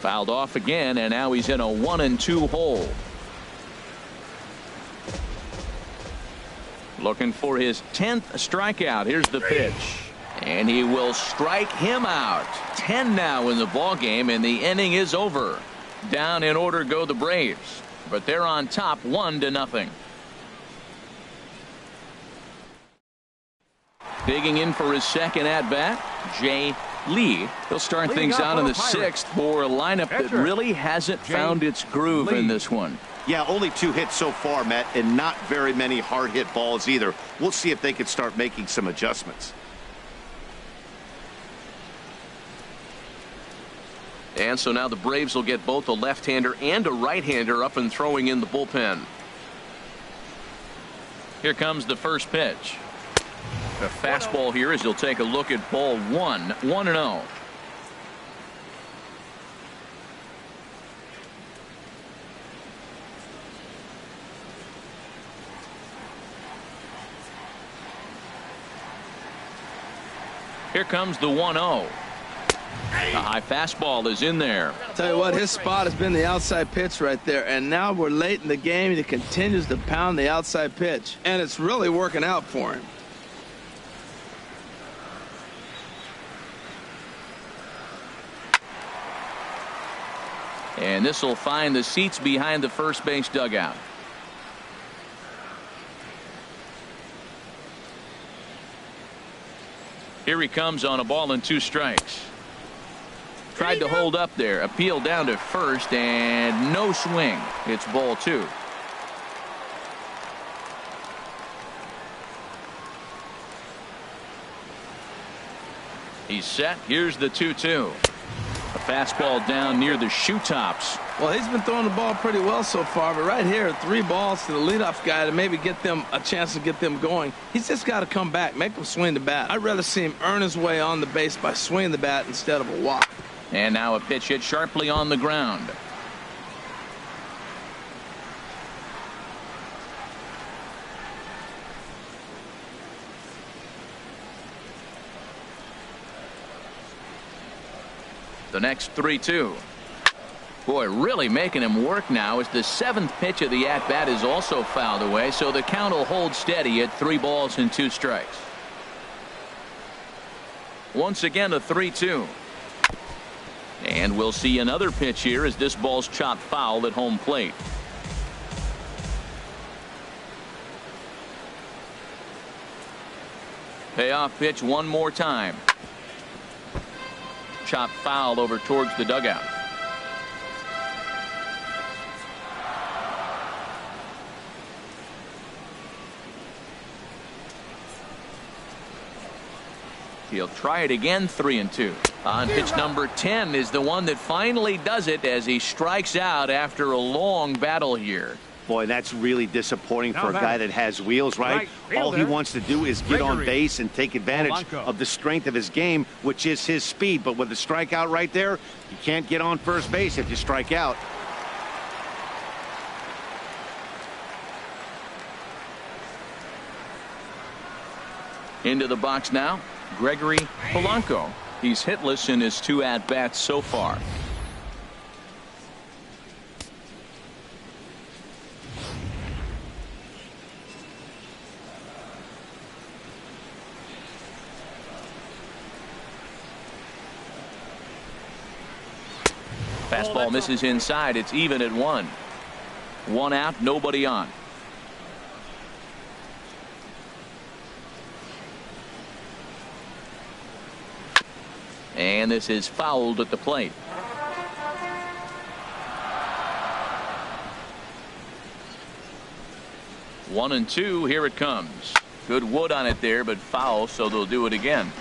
Fouled off again, and now he's in a 1-2 hole. Looking for his 10th strikeout. Here's the pitch. And he will strike him out. 10 now in the ball game, and the inning is over. Down in order go the Braves, but they're on top 1-0. Digging in for his second at bat, Jay Lee. He'll start things out in the 6th for a lineup that really hasn't found its groove in this one. Yeah, only 2 hits so far, Matt, and not very many hard hit balls either. We'll see if they can start making some adjustments. And so now the Braves will get both a left-hander and a right-hander up and throwing in the bullpen. Here comes the first pitch. A fastball here as he'll take a look at ball 1. 1-0. Here comes the 1-0. A high fastball is in there. Tell you what, his spot has been the outside pitch right there, and now we're late in the game and he continues to pound the outside pitch, and it's really working out for him. And this will find the seats behind the first base dugout. Here he comes on a ball and 2 strikes. Tried to hold up there. Appeal down to first and no swing. It's ball 2. He's set. Here's the 2-2. A fastball down near the shoe tops. Well, he's been throwing the ball pretty well so far, but right here, 3 balls to the leadoff guy to maybe get them a chance to get them going. He's just got to come back, make them swing the bat. I'd rather see him earn his way on the base by swinging the bat instead of a walk. And now a pitch hit sharply on the ground. The next 3-2. Boy, really making him work now as the 7th pitch of the at-bat is also fouled away, so the count will hold steady at 3 balls and 2 strikes. Once again a 3-2. And we'll see another pitch here as this ball's chopped foul at home plate. Payoff pitch one more time. Chopped foul over towards the dugout. He'll try it again. 3-2. On pitch number 10 is the one that finally does it as he strikes out after a long battle here. Boy, that's really disappointing for a guy that has wheels, right? All he wants to do is get on base and take advantage of the strength of his game, which is his speed. But with the strikeout right there, you can't get on first base if you strike out. Into the box now, Gregory Polanco. He's hitless in his 2 at-bats so far. Fastball misses inside. It's even at 1. 1 out, nobody on. And this is fouled at the plate. One and 2. Here it comes. Good wood on it there, but foul, so they'll do it again.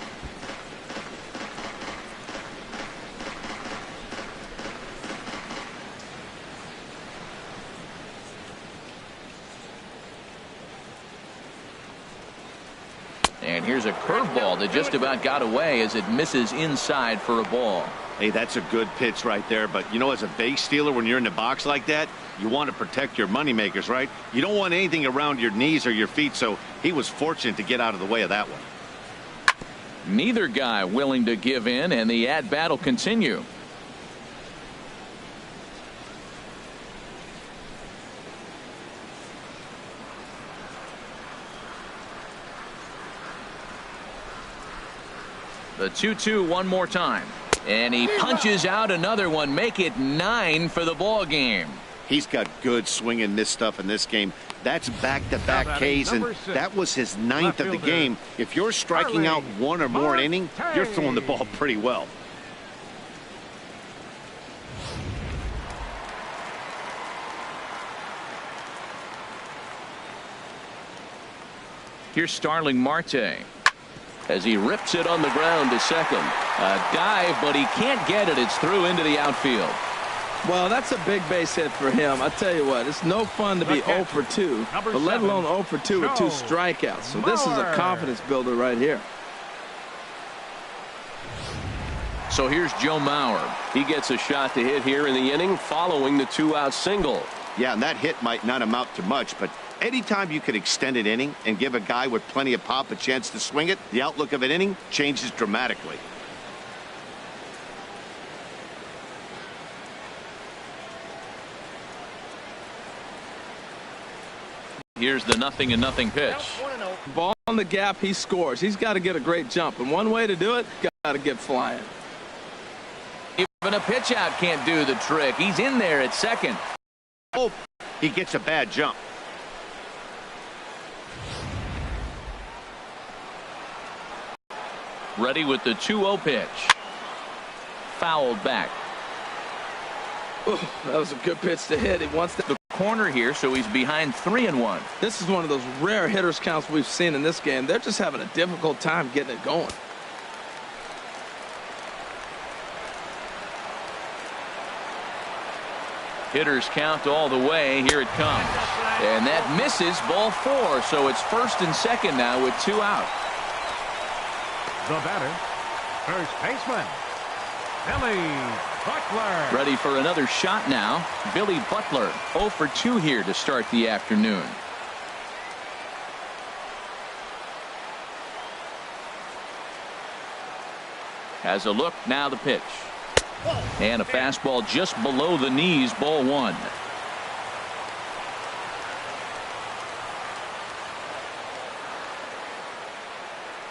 And here's a curveball that just about got away as it misses inside for a ball. Hey, that's a good pitch right there. But, you know, as a base stealer, when you're in the box like that, you want to protect your moneymakers, right? You don't want anything around your knees or your feet, so he was fortunate to get out of the way of that one. Neither guy willing to give in, and the at-bat will continue. The 2-2 one more time. And he punches out another one. Make it 9 for the ball game. He's got good swing and miss stuff in this game. That's back-to-back Ks, and that was his 9th of the game. If you're striking out one or more an inning, you're throwing the ball pretty well. Here's Starling Marte as he rips it on the ground to second. A dive, but he can't get it. It's through into the outfield. Well, that's a big base hit for him. I tell you what, it's no fun to be 0 for 2, but let alone 0 for 2 with 2 strikeouts. So this is a confidence builder right here. So here's Joe Mauer. He gets a shot to hit here in the inning following the 2-out single. Yeah, and that hit might not amount to much, but anytime you can extend an inning and give a guy with plenty of pop a chance to swing it, the outlook of an inning changes dramatically. Here's the 0-0 pitch. Ball on the gap, he scores. He's got to get a great jump, and one way to do it, got to get flying. Even a pitch out can't do the trick. He's in there at second. Oh, he gets a bad jump. Ready with the 2-0 pitch. Fouled back. Ooh, that was a good pitch to hit. He wants the corner here, so he's behind 3-1. This is one of those rare hitters counts we've seen in this game. They're just having a difficult time getting it going. Hitters count all the way. Here it comes. And that misses, ball 4. So it's first and second now with 2 out. The batter, first baseman, Billy Butler. Ready for another shot now. Billy Butler 0 for 2 here to start the afternoon. Has a look, now the pitch. And a fastball just below the knees, ball 1.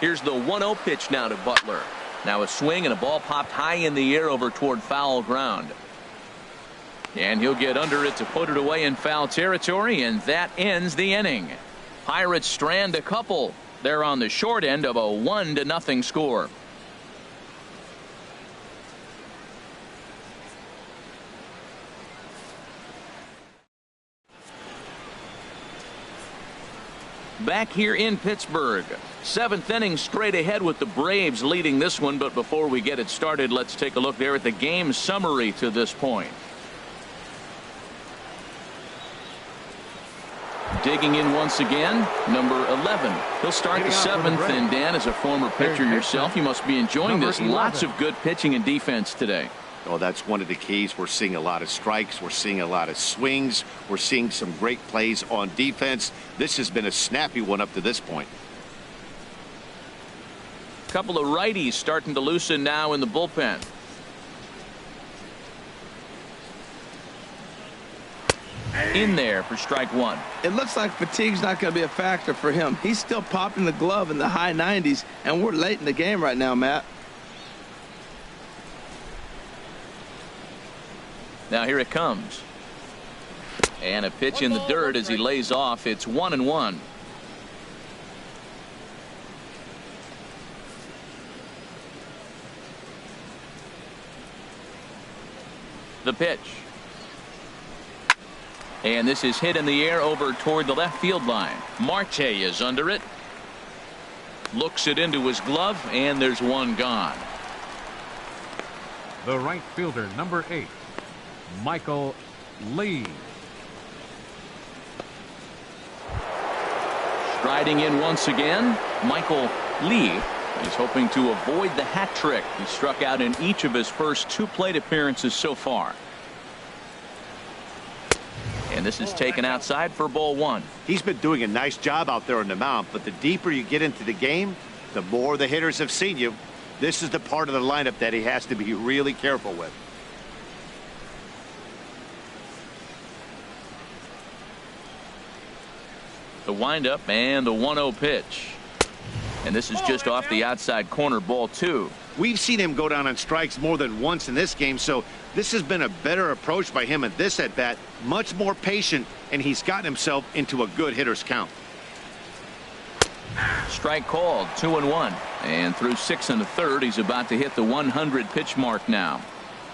Here's the 1-0 pitch now to Butler. Now a swing and a ball popped high in the air over toward foul ground. And he'll get under it to put it away in foul territory, and that ends the inning. Pirates strand a couple. They're on the short end of a 1-0 score. Back here in Pittsburgh, 7th inning straight ahead with the Braves leading this one. But before we get it started, let's take a look there at the game summary to this point. Digging in once again, number 11. He'll start the 7th, and Dan, as a former pitcher yourself, you must be enjoying this. Lots of good pitching and defense today. Oh, that's one of the keys. We're seeing a lot of strikes. We're seeing a lot of swings. We're seeing some great plays on defense. This has been a snappy one up to this point. Couple of righties starting to loosen now in the bullpen. In there for strike 1. It looks like fatigue's not going to be a factor for him. He's still popping the glove in the high 90s, and we're late in the game right now, Matt. Now here it comes. And a pitch in the dirt as he lays off. It's 1-1. The pitch. And this is hit in the air over toward the left field line. Marte is under it. Looks it into his glove, and there's one gone. The right fielder, number 8, Michael Lee. Striding in once again, Michael Lee is hoping to avoid the hat trick. He struck out in each of his first 2 plate appearances so far. And this is taken outside for ball 1. He's been doing a nice job out there on the mound, but the deeper you get into the game, the more the hitters have seen you. This is the part of the lineup that he has to be really careful with. The windup and the 1-0 pitch. And this is just off the outside corner, ball 2. We've seen him go down on strikes more than once in this game, so this has been a better approach by him at this at-bat. Much more patient, and he's gotten himself into a good hitter's count. Strike called, 2-1. And through 6 1/3, he's about to hit the 100 pitch mark now.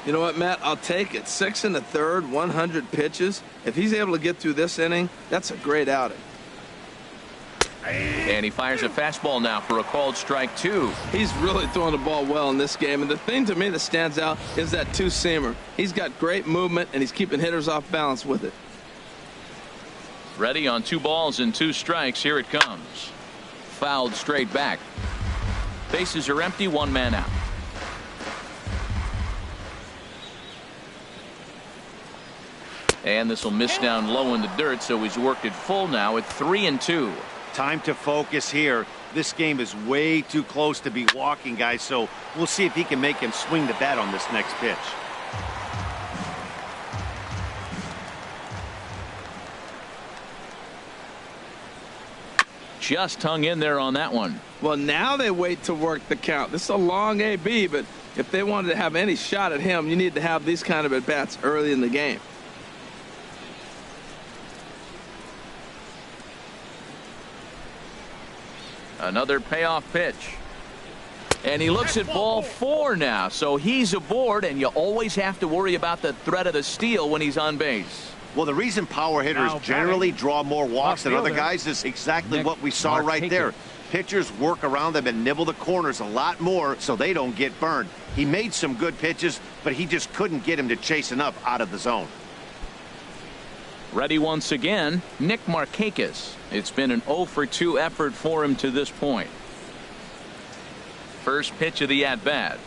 You know what, Matt? I'll take it. 6 1/3, 100 pitches. If he's able to get through this inning, that's a great outing. And he fires a fastball now for a called strike 2. He's really throwing the ball well in this game. And the thing to me that stands out is that two-seamer. He's got great movement, and he's keeping hitters off balance with it. Ready on 2 balls and 2 strikes. Here it comes. Fouled straight back. Bases are empty, 1 man out. And this will miss down low in the dirt, so he's worked it full now at 3-2. Time to focus here. This game is way too close to be walking, guys, so we'll see if he can make him swing the bat on this next pitch. Just hung in there on that one. Well, now they wait to work the count. This is a long AB, but if they wanted to have any shot at him, you need to have these kind of at-bats early in the game. Another payoff pitch. And he looks at ball 4 now, so he's aboard, and you always have to worry about the threat of the steal when he's on base. Well, the reason power hitters generally draw more walks than other guys is exactly what we saw right there. Pitchers work around them and nibble the corners a lot more so they don't get burned. He made some good pitches, but he just couldn't get him to chase enough out of the zone. Ready once again, Nick Markakis. It's been an 0 for 2 effort for him to this point. First pitch of the at-bat.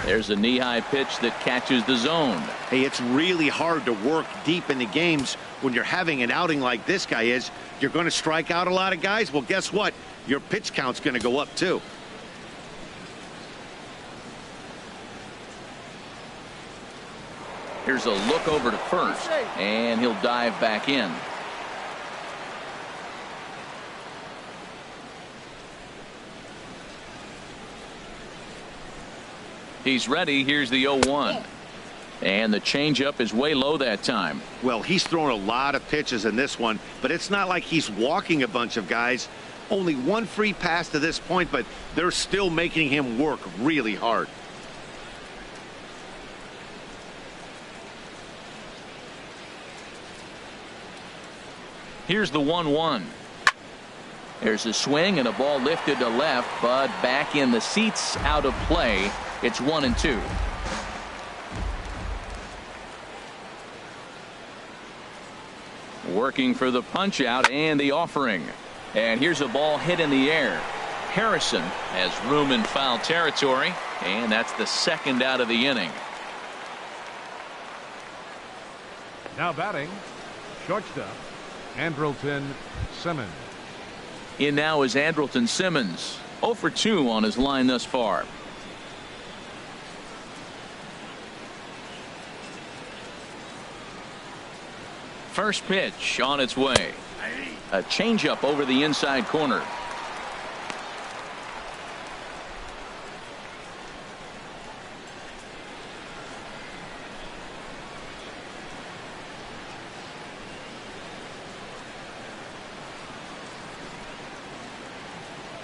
There's a knee-high pitch that catches the zone. Hey, it's really hard to work deep into games when you're having an outing like this guy is. You're going to strike out a lot of guys. Well, guess what? Your pitch count's going to go up too. Here's a look over to first, and he'll dive back in. He's ready. Here's the 0-1. And the changeup is way low that time. Well, he's thrown a lot of pitches in this one, but it's not like he's walking a bunch of guys. Only 1 free pass to this point, but they're still making him work really hard. Here's the 1-1. There's a swing and a ball lifted to left, but back in the seats, out of play. It's 1-2. Working for the punch out and the offering. And here's a ball hit in the air. Harrison has room in foul territory, and that's the 2nd out of the inning. Now batting, shortstop, Andrelton Simmons. In now is Andrelton Simmons. 0 for 2 on his line thus far. First pitch on its way. A changeup over the inside corner.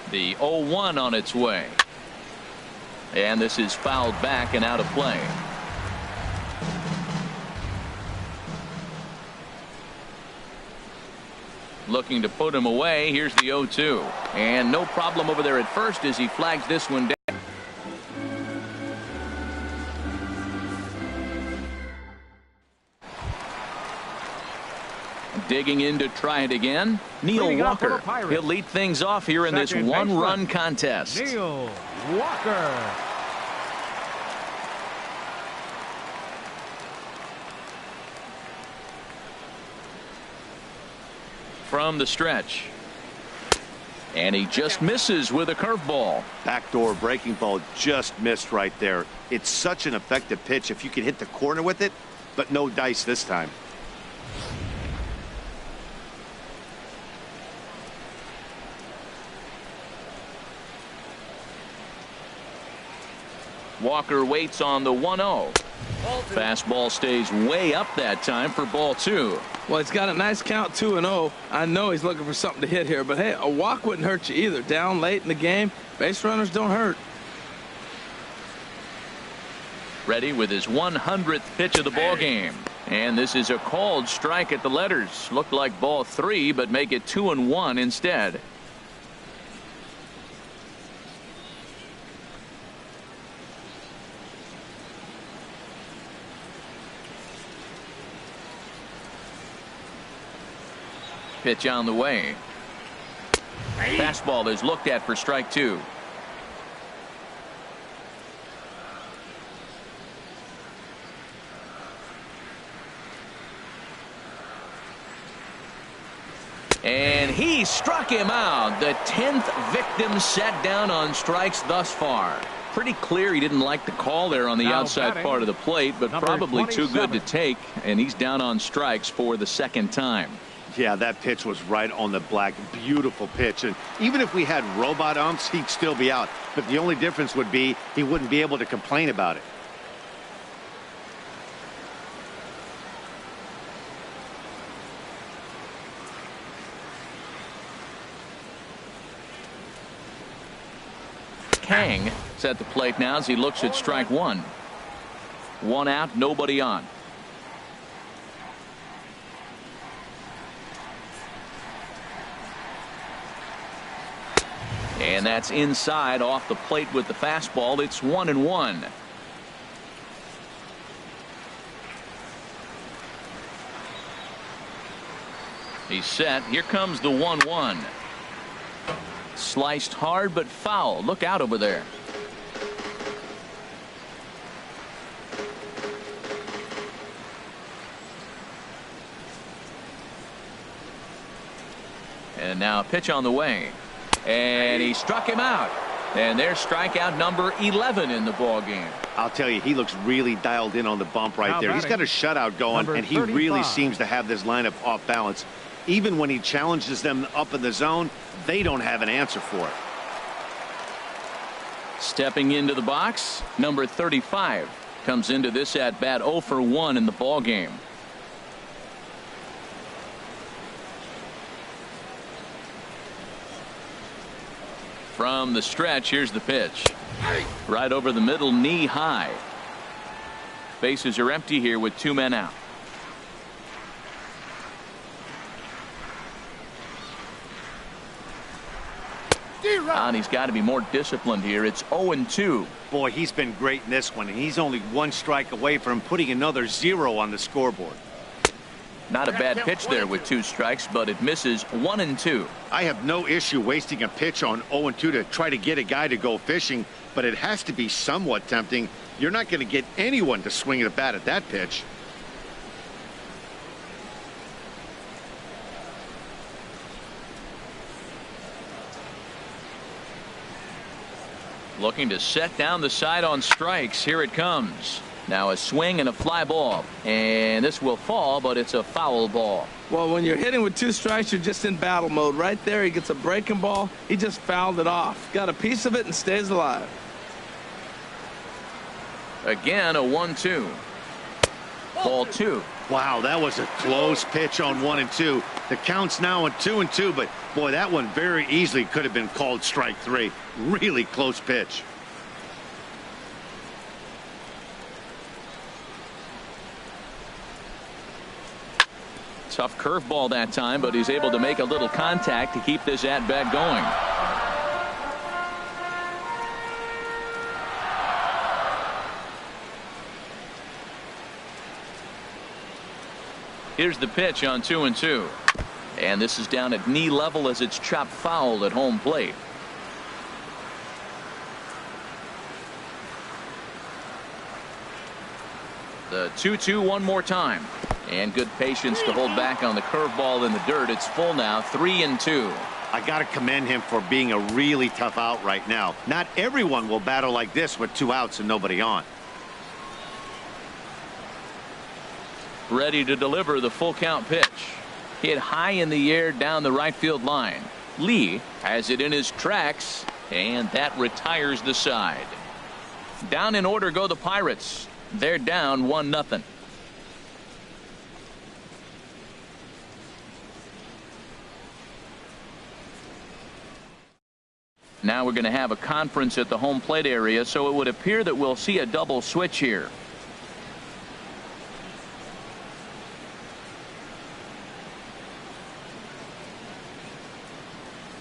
The 0-1 on its way. And this is fouled back and out of play. Looking to put him away. Here's the 0-2. And no problem over there at first as he flags this one down. Digging in to try it again. Neil Walker. He'll lead things off here in this 1-run contest. Neil Walker. From the stretch. And he just misses with a curveball. Backdoor breaking ball just missed right there. It's such an effective pitch if you can hit the corner with it, but no dice this time. Walker waits on the 1-0. Fastball stays way up that time for ball 2. Well, he's got a nice count, 2-0. I know he's looking for something to hit here, but hey, a walk wouldn't hurt you either. Down late in the game, base runners don't hurt. Ready with his 100th pitch of the ball game. And this is a called strike at the letters. Looked like ball 3, but make it 2-1 instead. Pitch on the way. Fastball is looked at for strike 2. And he struck him out. The 10th victim set down on strikes thus far. Pretty clear he didn't like the call there on the outside part of the plate, but probably too good to take, and he's down on strikes for the second time. Yeah, that pitch was right on the black. Beautiful pitch. And even if we had robot umps, he'd still be out. But the only difference would be he wouldn't be able to complain about it. Kang is at the plate now as he looks at strike 1. 1 out, nobody on. And that's inside off the plate with the fastball. It's 1-1. He's set. Here comes the 1-1. Sliced hard but foul. Look out over there. And now a pitch on the way. And he struck him out. And there's strikeout number 11 in the ball game. I'll tell you, he looks really dialed in on the bump right there. He's got a shutout going, and he really seems to have this lineup off balance. Even when he challenges them up in the zone, they don't have an answer for it. Stepping into the box, number 35 comes into this at bat 0 for 1 in the ball game. From the stretch, here's the pitch. Right over the middle, knee high. Bases are empty here with 2 men out. And he's got to be more disciplined here. It's 0-2. Boy, he's been great in this one, and he's only 1 strike away from putting another 0 on the scoreboard. Not a bad pitch there with 2 strikes, but it misses 1-2. I have no issue wasting a pitch on 0-2 to try to get a guy to go fishing, but it has to be somewhat tempting. You're not going to get anyone to swing a bat at that pitch. Looking to set down the side on strikes. Here it comes. Now a swing and a fly ball. And this will fall, but it's a foul ball. Well, when you're hitting with 2 strikes, you're just in battle mode. Right there, he gets a breaking ball. He just fouled it off. Got a piece of it and stays alive. Again, a 1-2. Ball 2. Wow, that was a close pitch on 1 and 2. The count's now at 2 and 2, but boy, that one very easily could have been called strike 3. Really close pitch. Tough curveball that time, but he's able to make a little contact to keep this at bat going. Here's the pitch on 2-2. And this is down at knee level as it's chopped foul at home plate. The 2-2 one more time. And good patience to hold back on the curveball in the dirt. It's full now, 3-2. I got to commend him for being a really tough out right now. Not everyone will battle like this with 2 outs and nobody on. Ready to deliver the full count pitch. Hit high in the air down the right field line. Lee has it in his tracks, and that retires the side. Down in order go the Pirates. They're down 1-0. Now we're going to have a conference at the home plate area, so it would appear that we'll see a double switch here.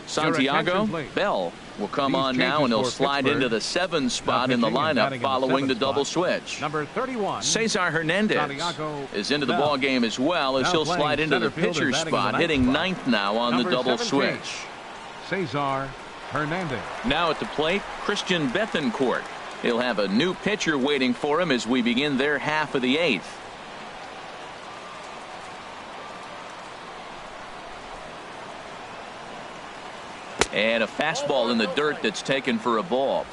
Santiago Bell will come on now, and he'll slide into the 7 spot in the lineup following the double switch. Number 31. Cesar Hernandez is into the ball game as well, as he'll slide into the pitcher spot, hitting 9th now on the double switch. Cesar Hernandez. Now at the plate, Christian Bethancourt. He'll have a new pitcher waiting for him as we begin their half of the 8th. And a fastball in the dirt that's taken for a ball.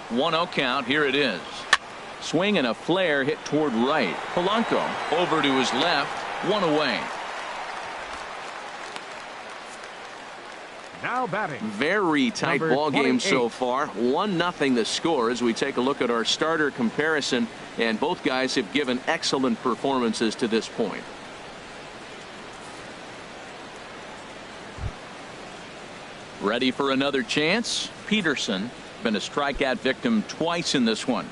One 0 count. Here it is. Swing and a flare hit toward right. Polanco over to his left. 1 away. Now batting. Very tight Number ball game 28. so far. 1-0 the score as we take a look at our starter comparison, and both guys have given excellent performances to this point. Ready for another chance? Peterson been a strikeout victim twice in this one.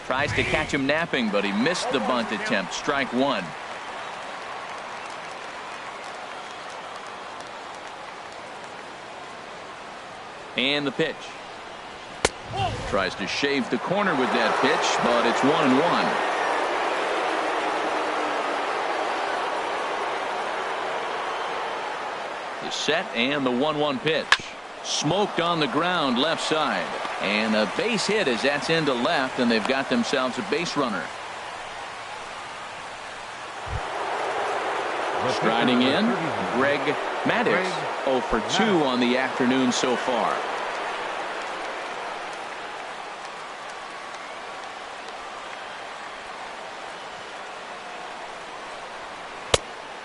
Tries to catch him napping, but he missed the bunt attempt. Strike 1. And the pitch. Tries to shave the corner with that pitch, but it's 1-1. The set and the 1-1 pitch. Smoked on the ground left side, and a base hit as that's into left, and they've got themselves a base runner. Striding in, Greg Maddux, 0 for 2 on the afternoon so far.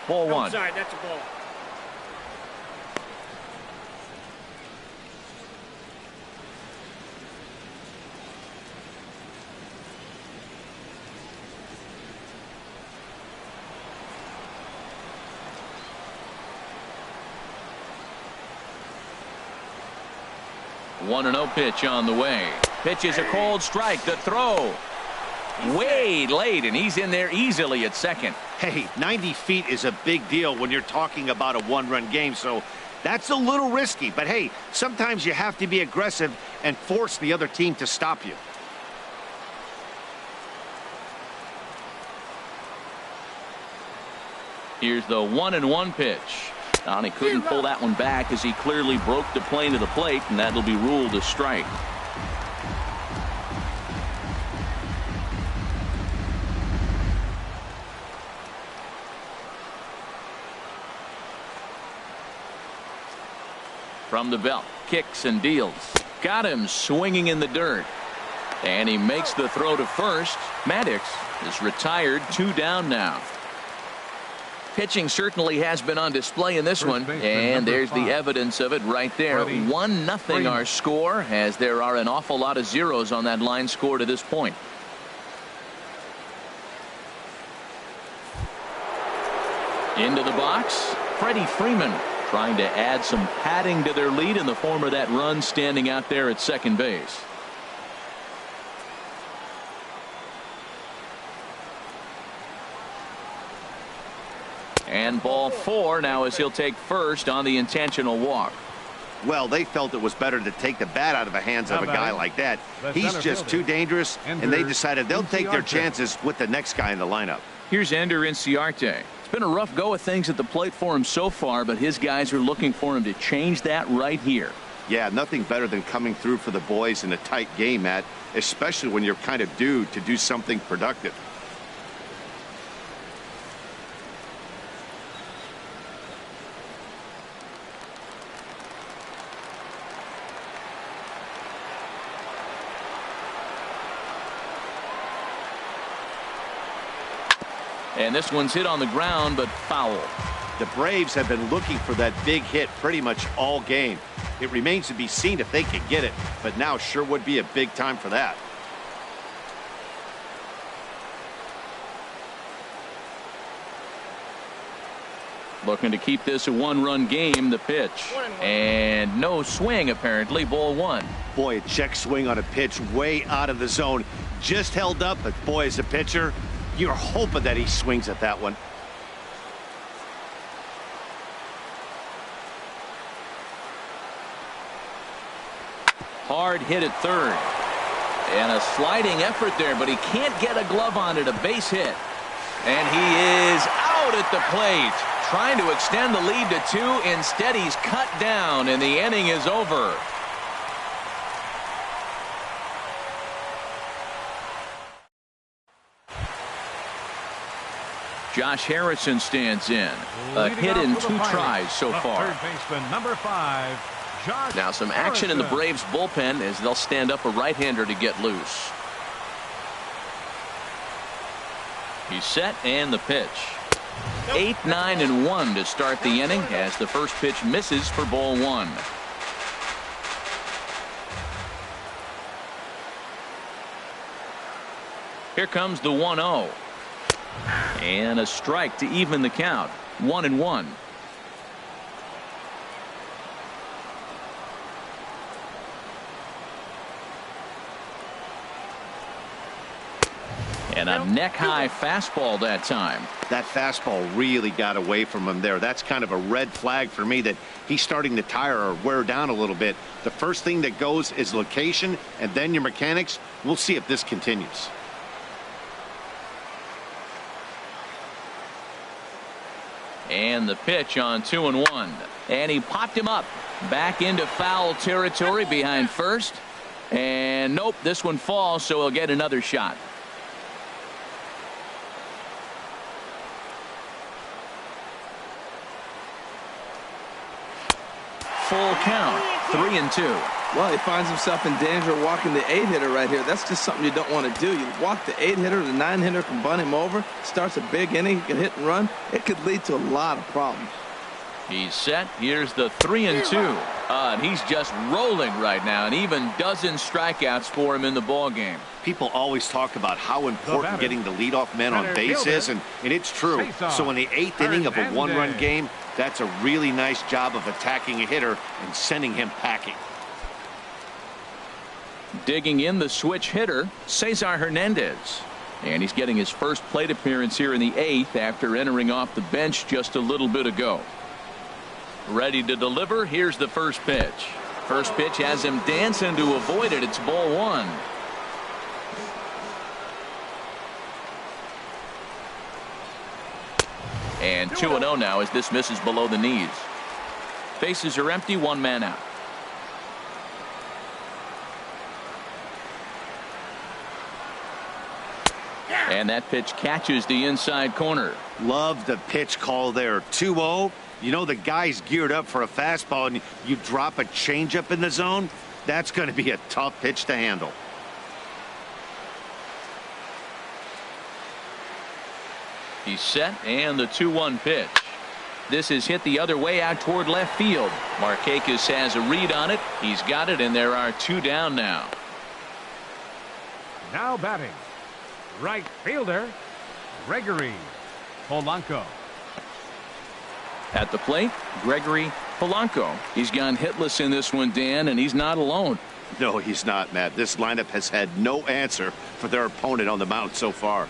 Ball 1. Outside, that's a ball. One 1-0 pitch on the way. Pitch is a cold strike. The throw way late, and he's in there easily at second. Hey, 90 feet is a big deal when you're talking about a one-run game, so that's a little risky. But hey, sometimes you have to be aggressive and force the other team to stop you. Here's the 1-1 pitch. He couldn't pull that one back as he clearly broke the plane to the plate, and that'll be ruled a strike. From the belt, kicks and deals. Got him swinging in the dirt. And he makes the throw to first. Maddux is retired, 2 down now. Pitching certainly has been on display in this one, and there's the evidence of it right there. 1-0 our score, as there are an awful lot of zeros on that line score to this point. Into the box, Freddie Freeman trying to add some padding to their lead in the form of that run standing out there at second base. And ball 4 now as he'll take first on the intentional walk. Well, they felt it was better to take the bat out of the hands of a guy like that. He's just too dangerous, and they decided they'll take their chances with the next guy in the lineup. Here's Ender Inciarte. It's been a rough go of things at the plate for him so far, but his guys are looking for him to change that right here. Yeah, nothing better than coming through for the boys in a tight game, Matt, especially when you're kind of due to do something productive. And this one's hit on the ground, but foul. The Braves have been looking for that big hit pretty much all game. It remains to be seen if they can get it, but now sure would be a big time for that. Looking to keep this a one-run game. The pitch. And no swing, apparently. Ball 1. Boy, a check swing on a pitch way out of the zone. Just held up, but boy, as a pitcher, you're hoping that he swings at that one. Hard hit at third. And a sliding effort there, but he can't get a glove on it. A base hit. And he is out at the plate. Trying to extend the lead to 2. Instead, he's cut down, and the inning is over. Josh Harrison stands in. A hit in 2 tries so far. Third baseman, number 5, Josh Now some action in the Braves bullpen as they'll stand up a right-hander to get loose. He's set, and the pitch. 8, 9, and 1 to start the inning as the first pitch misses for ball 1. Here comes the 1-0. And a strike to even the count. 1-1. And a neck-high fastball that time. That fastball really got away from him there. That's kind of a red flag for me that he's starting to tire or wear down a little bit. The first thing that goes is location and then your mechanics. We'll see if this continues. And the pitch on 2-1. And he popped him up back into foul territory behind first. And nope, this one falls, so he'll get another shot. Full count, 3-2. Well, he finds himself in danger of walking the 8-hitter right here. That's just something you don't want to do. You walk the 8-hitter, the 9-hitter can bunt him over, starts a big inning, he can hit and run. It could lead to a lot of problems. He's set. Here's the 3-2. And he's just rolling right now, and even dozens strikeouts for him in the ball game. People always talk about how important getting the leadoff man on base is, and it's true. So in the 8th inning of a one-run game, that's a really nice job of attacking a hitter and sending him packing. Digging in the switch hitter, Cesar Hernandez. And he's getting his first plate appearance here in the 8th after entering off the bench just a little bit ago. Ready to deliver. Here's the first pitch. First pitch has him dancing to avoid it. It's ball 1. And 2-0 now as this misses below the knees. Bases are empty, 1 man out. And that pitch catches the inside corner. Love the pitch call there. 2-0. You know the guy's geared up for a fastball and you drop a changeup in the zone. That's going to be a tough pitch to handle. He's set, and the 2-1 pitch. This is hit the other way out toward left field. Markakis has a read on it. He's got it, and there are 2 down now. Now batting, right fielder, Gregory Polanco. At the plate, Gregory Polanco. He's gone hitless in this one, Dan, and he's not alone. No, he's not, Matt. This lineup has had no answer for their opponent on the mound so far.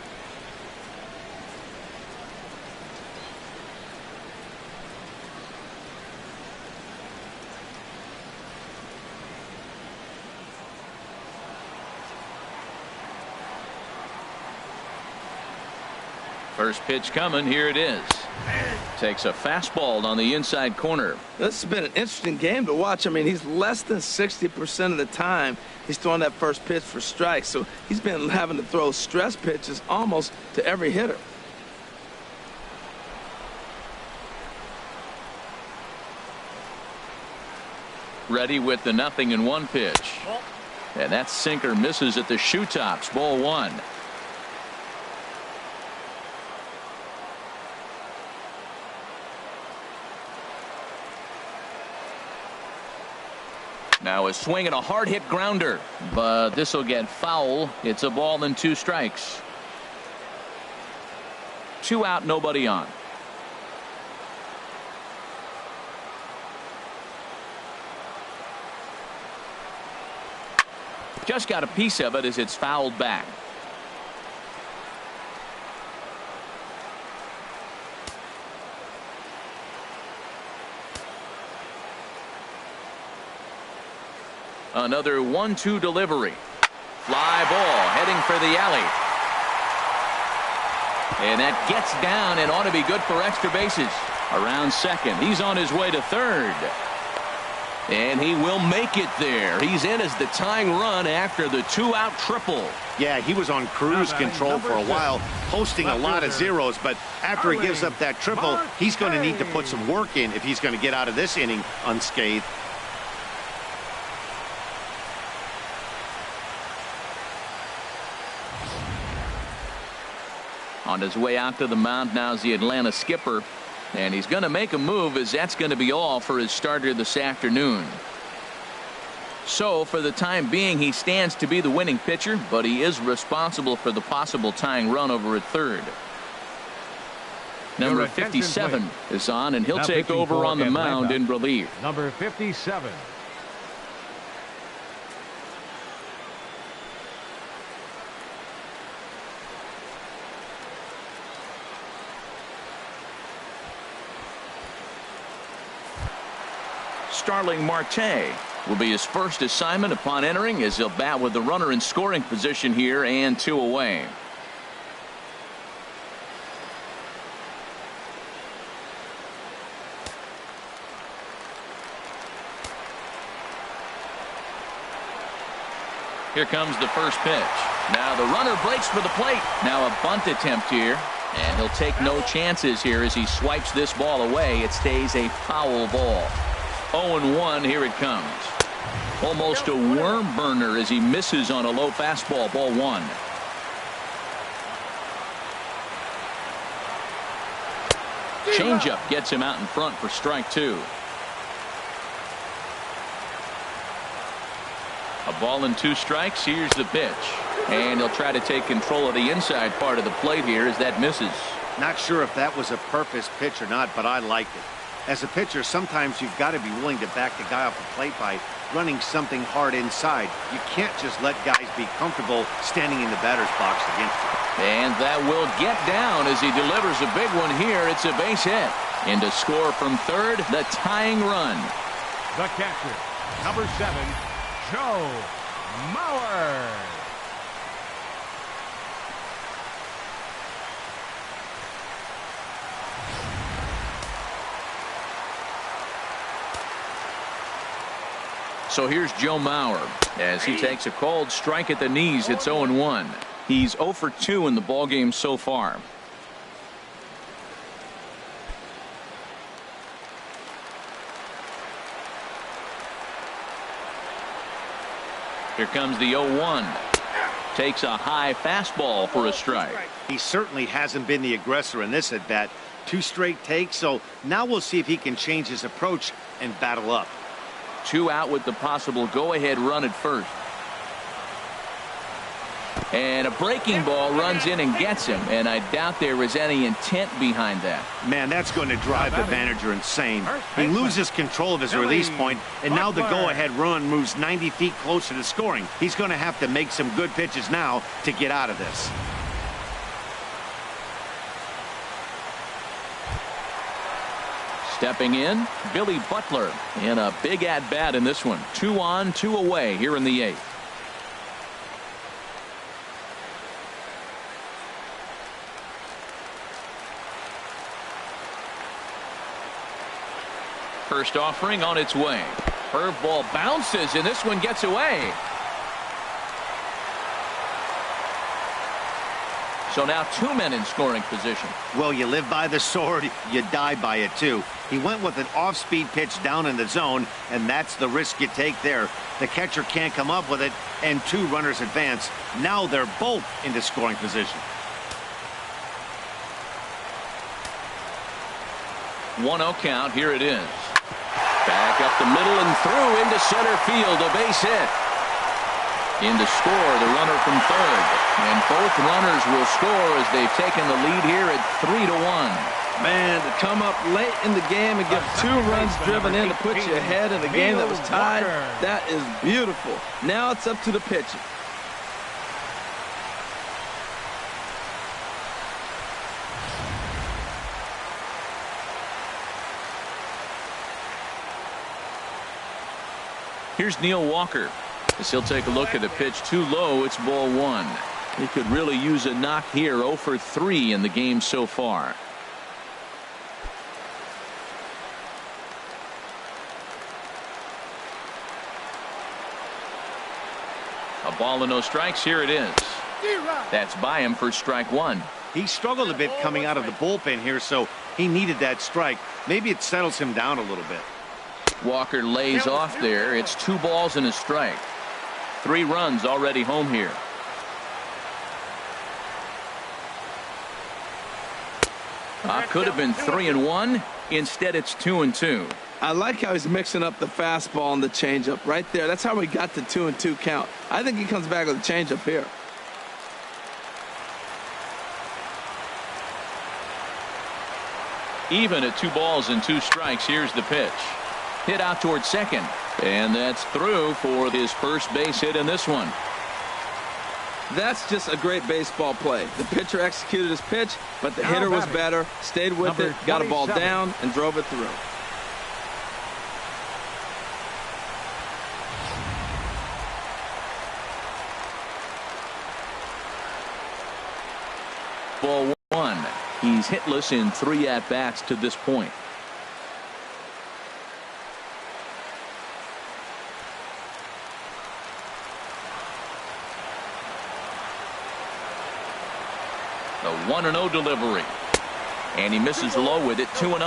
First pitch coming. Here it is. Takes a fastball on the inside corner. This has been an interesting game to watch. I mean, he's less than 60% of the time he's throwing that first pitch for strikes. So he's been having to throw stress pitches almost to every hitter. Ready with the 0-1 pitch. And that sinker misses at the shoe tops. Ball 1. Now a swing and a hard hit grounder, but this will get foul. It's a ball and 2 strikes. 2 out, nobody on. Just got a piece of it as it's fouled back. Another 1-2 delivery. Fly ball heading for the alley. And that gets down and ought to be good for extra bases. Around second. He's on his way to third. And he will make it there. He's in as the tying run after the 2-out triple. Yeah, he was on cruise control for a while, posting a lot of zeros, but after he gives up that triple, he's going to need to put some work in if he's going to get out of this inning unscathed. On his way out to the mound now is the Atlanta skipper, and he's going to make a move, as that's going to be all for his starter this afternoon. So for the time being, he stands to be the winning pitcher, but he is responsible for the possible tying run over at third. Number 57 is on, and he'll take over on the mound in relief. Number 57. Starling Marte will be his first assignment upon entering, as he'll bat with the runner in scoring position here and 2 away. Here comes the first pitch. Now the runner breaks for the plate. Now a bunt attempt here, and he'll take no chances here as he swipes this ball away. It stays a foul ball. 0-1, here it comes. Almost a worm burner as he misses on a low fastball, ball 1. Changeup gets him out in front for strike 2. A ball and 2 strikes. Here's the pitch. And he'll try to take control of the inside part of the plate here as that misses. Not sure if that was a purpose pitch or not, but I liked it. As a pitcher, sometimes you've got to be willing to back the guy off the plate by running something hard inside. You can't just let guys be comfortable standing in the batter's box against you. And that will get down as he delivers a big one here. It's a base hit. And to score from third, the tying run. The catcher, number 7, Joe Mauer. So here's Joe Mauer as he takes a cold strike at the knees. It's 0-1. He's 0 for 2 in the ballgame so far. Here comes the 0-1. Takes a high fastball for a strike. He certainly hasn't been the aggressor in this at bat. 2 straight takes, so now we'll see if he can change his approach and battle up. 2 out with the possible go-ahead run at first. And a breaking ball runs in and gets him, and I doubt there was any intent behind that. Man, that's going to drive the manager insane. He loses control of his release point, and now the go-ahead run moves 90 feet closer to scoring. He's going to have to make some good pitches now to get out of this. Stepping in, Billy Butler in a big at-bat in this one. 2 on, 2 away here in the 8th. First offering on its way. Curveball bounces, and this one gets away. So now 2 men in scoring position. Well, you live by the sword, you die by it too. He went with an off-speed pitch down in the zone, and that's the risk you take there. The catcher can't come up with it, and 2 runners advance. Now they're both into scoring position. 1-0 count. Here it is. Back up the middle and through into center field. A base hit. In to score, the runner from third. And both runners will score as they've taken the lead here at 3-1. Man, to come up late in the game and get 2 runs driven in to put you ahead in a game that was tied, that is beautiful. Now it's up to the pitcher. Here's Neil Walker. As he'll take a look at the pitch too low, it's ball 1. He could really use a knock here. 0 for 3 in the game so far. A ball and no strikes. Here it is. That's by him for strike 1. He struggled a bit coming out of the bullpen here, so he needed that strike. Maybe it settles him down a little bit. Walker lays off there. It's 2 balls and a strike. 3 runs already home here. Could have been 3-1. Instead, it's 2-2. I like how he's mixing up the fastball and the changeup right there. That's how we got the 2-2 count. I think he comes back with a changeup here. Even at 2 balls and 2 strikes. Here's the pitch. Hit out towards second. And that's through for his first base hit in this one. That's just a great baseball play. The pitcher executed his pitch, but the hitter was better, stayed with it, got a ball down, and drove it through. Ball 1. He's hitless in 3 at-bats to this point. The 1-0 delivery. And he misses low with it. 2-0.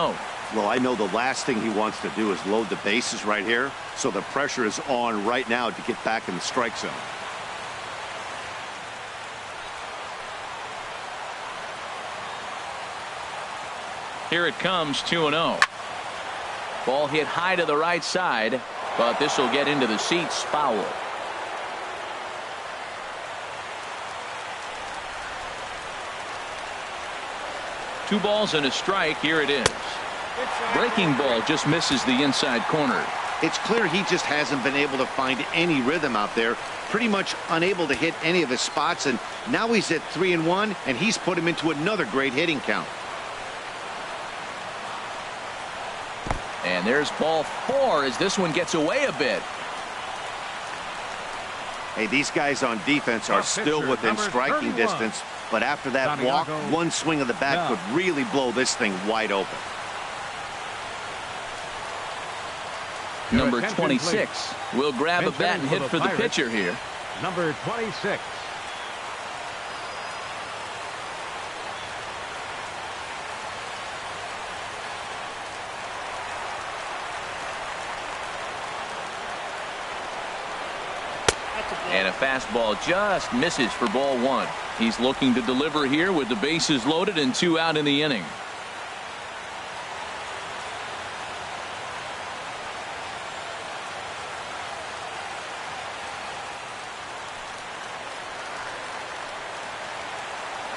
Well, I know the last thing he wants to do is load the bases right here, so the pressure is on right now to get back in the strike zone. Here it comes. 2-0. Ball hit high to the right side, but this will get into the seats. Foul. Two balls and a strike. Here it is. Breaking ball just misses the inside corner. It's clear he just hasn't been able to find any rhythm out there. Pretty much unable to hit any of his spots, and now he's at 3-1, and he's put him into another great hitting count. And there's ball 4 as this one gets away a bit. Hey, these guys on defense are still within striking distance, but after that walk, one swing of the bat could really blow this thing wide open. Number 26 will grab a bat and hit for the pitcher here. Number 26. And a fastball just misses for ball 1. He's looking to deliver here with the bases loaded and 2 out in the inning.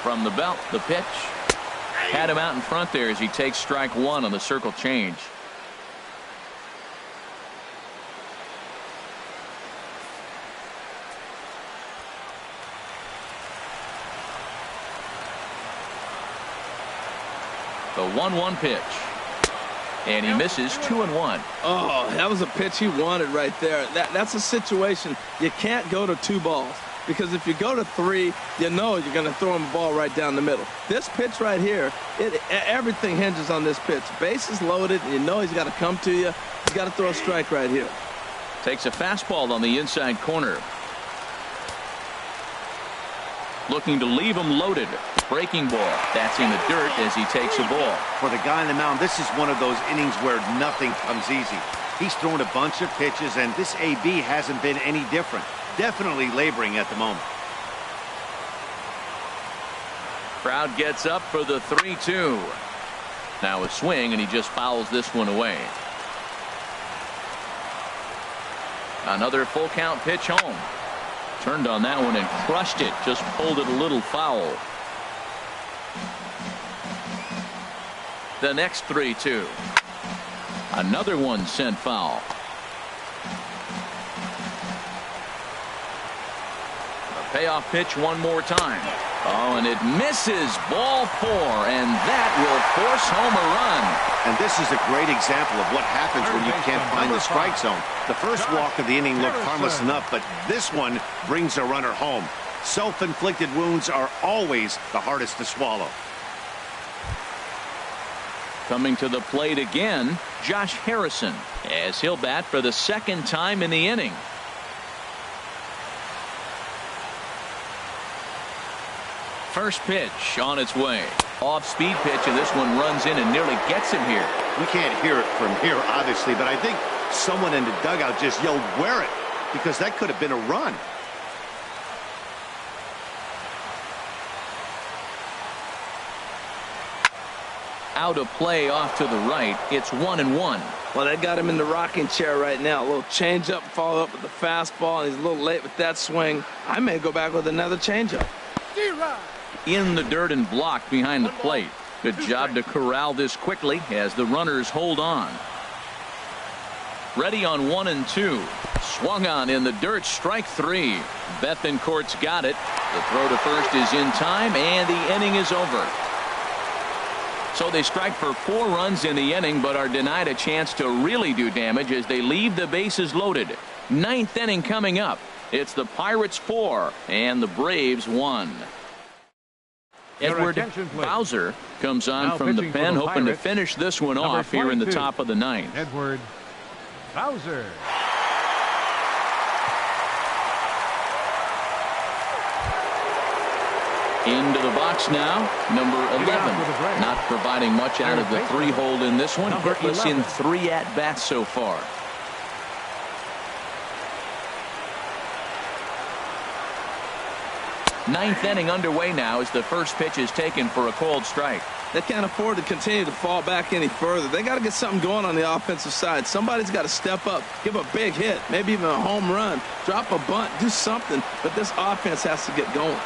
From the belt, the pitch. Had him out in front there as he takes strike 1 on the circle change. The 1-1 pitch. And he misses 2-1. Oh, that was a pitch he wanted right there. That's a situation you can't go to 2 balls. Because if you go to 3, you know you're going to throw him a ball right down the middle. This pitch right here, everything hinges on this pitch. Bases loaded, and you know he's got to come to you. He's got to throw a strike right here. Takes a fastball on the inside corner. Looking to leave him loaded. Breaking ball. That's in the dirt as he takes a ball. For the guy on the mound, this is one of those innings where nothing comes easy. He's thrown a bunch of pitches, and this AB hasn't been any different. Definitely laboring at the moment. Crowd gets up for the 3-2. Now a swing, and he just fouls this one away. Another full count pitch home. Turned on that one and crushed it. Just pulled it a little foul. The next 3-2. Another one sent foul. The payoff pitch one more time. Oh, and it misses. Ball 4, and that will force home a run. And this is a great example of what happens when you can't find the strike zone. The first walk of the inning looked harmless enough, but this one brings a runner home. Self-inflicted wounds are always the hardest to swallow. Coming to the plate again, Josh Harrison, as he'll bat for the second time in the inning. First pitch on its way. Off-speed pitch, and this one runs in and nearly gets him here. We can't hear it from here, obviously, but I think someone in the dugout just yelled, "Wear it," because that could have been a run. Out of play off to the right. It's 1-1. Well, they got him in the rocking chair right now. A little changeup, followed up with the fastball, and he's a little late with that swing. I may go back with another changeup. In the dirt and blocked behind the plate. Good job to corral this quickly as the runners hold on. Ready on 1-2. Swung on in the dirt. Strike 3. Bethancourt's got it. The throw to first is in time, and the inning is over. So they strike for 4 runs in the inning, but are denied a chance to really do damage as they leave the bases loaded. 9th inning coming up. It's the Pirates 4 and the Braves 1. Edward Bowser comes on Now from the pitching for pen, the hoping to Pirates, finish this one number off here in the 22, top of the 9th. Edward Bowser. Into the box now, number 11. with the Braves. Not providing much out of the Third 3-hole in this one. Number Hitless in 11. 3 at-bats so far. Ninth inning underway now as the first pitch is taken for a cold strike. They can't afford to continue to fall back any further. They got to get something going on the offensive side. Somebody's got to step up, give a big hit, maybe even a home run, drop a bunt, do something. But this offense has to get going.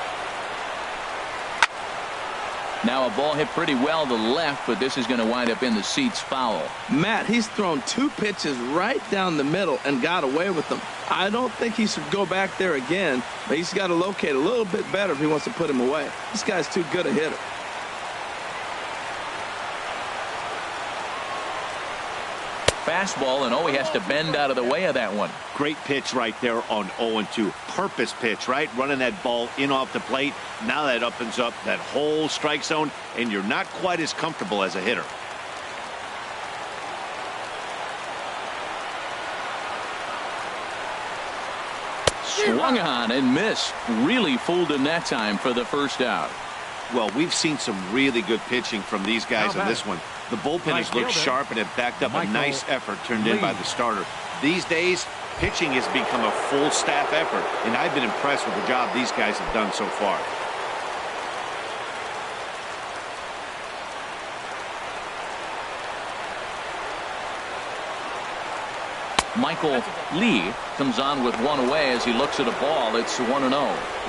Now a ball hit pretty well to left, but this is going to wind up in the seats foul. Matt, he's thrown 2 pitches right down the middle and got away with them. I don't think he should go back there again, but he's got to locate a little bit better if he wants to put him away. This guy's too good a hitter. Fastball, and he has to bend out of the way of that one. Great pitch right there on 0-2. Purpose pitch, right? Running that ball in off the plate. Now that opens up that whole strike zone, and you're not quite as comfortable as a hitter. Swung on and missed. Really fooled him that time for the first out. Well, we've seen some really good pitching from these guys on this one. The bullpen has looked sharp and have backed up a nice effort turned in by the starter. These days, pitching has become a full staff effort, and I've been impressed with the job these guys have done so far. Michael Lee comes on with one away as he looks at a ball. It's 1-0.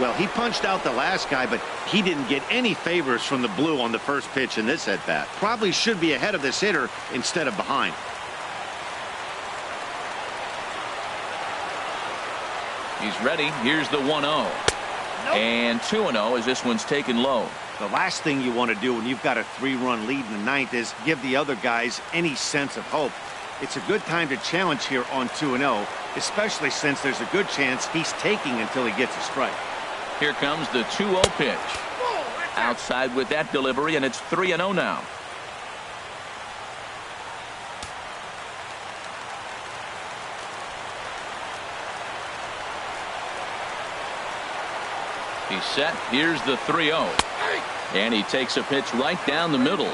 Well, he punched out the last guy, but he didn't get any favors from the blue on the first pitch in this at-bat. Probably should be ahead of this hitter instead of behind. He's ready. Here's the 1-0. And 2-0 as this one's taken low. The last thing you want to do when you've got a 3-run lead in the 9th is give the other guys any sense of hope. It's a good time to challenge here on 2-0, especially since there's a good chance he's taking until he gets a strike. Here comes the 2-0 pitch. Outside with that delivery, and it's 3-0 now. He's set. Here's the 3-0. And he takes a pitch right down the middle.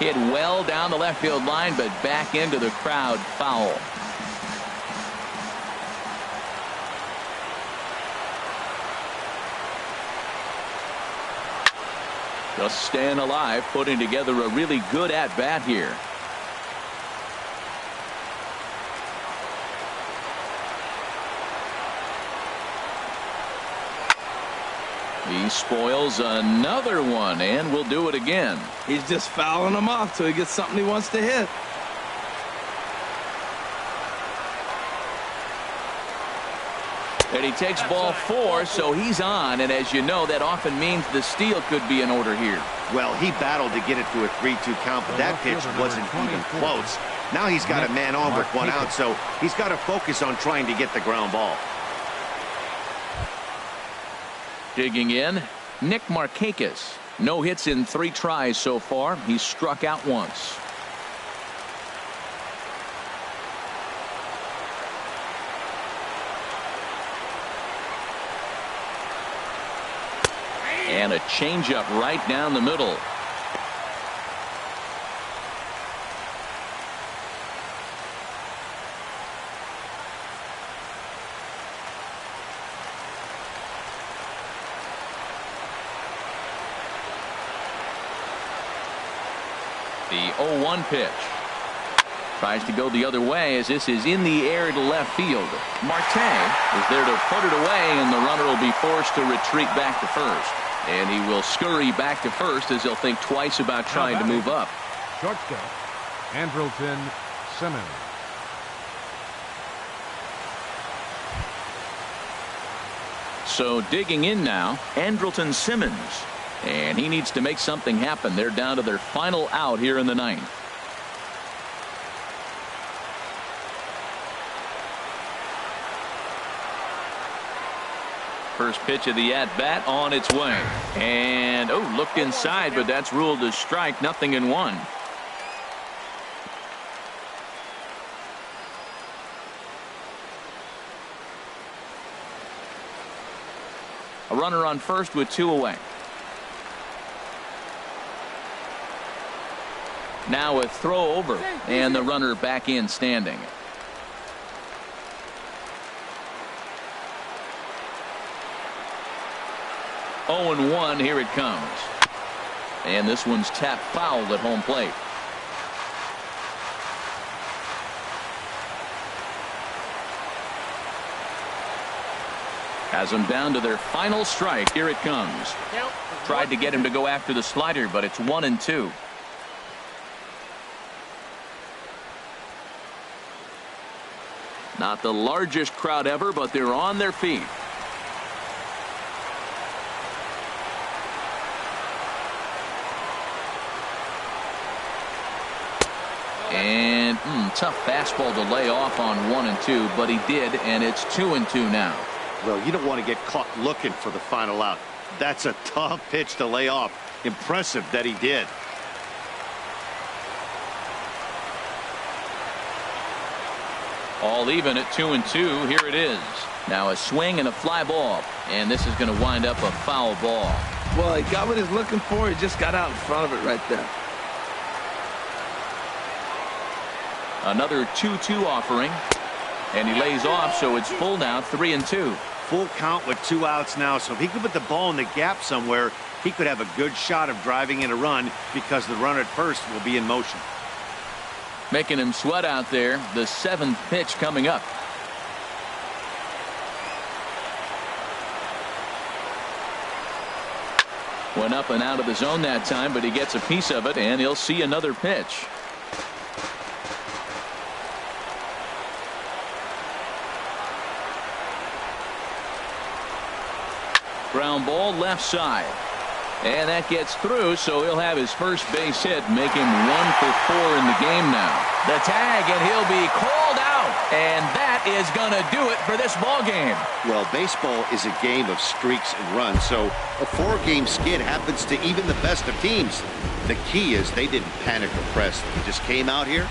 Hit well down the left field line, but back into the crowd. Foul. Just staying alive, putting together a really good at-bat here. He spoils another one, and will do it again. He's just fouling them off till he gets something he wants to hit. And he takes ball 4, so he's on. And as you know, that often means the steal could be in order here. Well, he battled to get it to a 3-2 count, but that pitch wasn't even close. Now he's got a man on with 1 out, so he's got to focus on trying to get the ground ball. Digging in, Nick Markakis. No hits in 3 tries so far. He's struck out once. And a changeup right down the middle. The 0-1 pitch. Tries to go the other way as this is in the air to left field. Marte is there to put it away, and the runner will be forced to retreat back to first. And he will scurry back to first as he'll think twice about trying to move up. Shortstop, Andrelton Simmons. So digging in now, Andrelton Simmons. And he needs to make something happen. They're down to their final out here in the 9th. First pitch of the at-bat on its way. And, looked inside, but that's ruled a strike. 0-1. A runner on first with 2 away. Now a throw over, and the runner back in standing. Oh, 0-1, here it comes. And this one's tapped foul at home plate. Has them down to their final strike. Here it comes. Tried to get him to go after the slider, but it's 1-2. Not the largest crowd ever, but they're on their feet. And tough fastball to lay off on 1-2, but he did, and it's 2-2 now. Well, you don't want to get caught looking for the final out. That's a tough pitch to lay off. Impressive that he did. All even at 2-2. Here it is. Now a swing and a fly ball, and this is going to wind up a foul ball. Well, he got what he's looking for. He just got out in front of it right there. Another 2-2 offering, and he lays off, so it's full now, 3-2. Full count with 2 outs now, so if he could put the ball in the gap somewhere, he could have a good shot of driving in a run because the runner at first will be in motion. Making him sweat out there. The 7th pitch coming up. Went up and out of the zone that time, but he gets a piece of it, and he'll see another pitch. Ground ball left side. And that gets through, so he'll have his first base hit, make him 1 for 4 in the game now. The tag, and he'll be called out. And that is going to do it for this ball game. Well, baseball is a game of streaks and runs, so a 4-game skid happens to even the best of teams. The key is they didn't panic or press. They just came out here,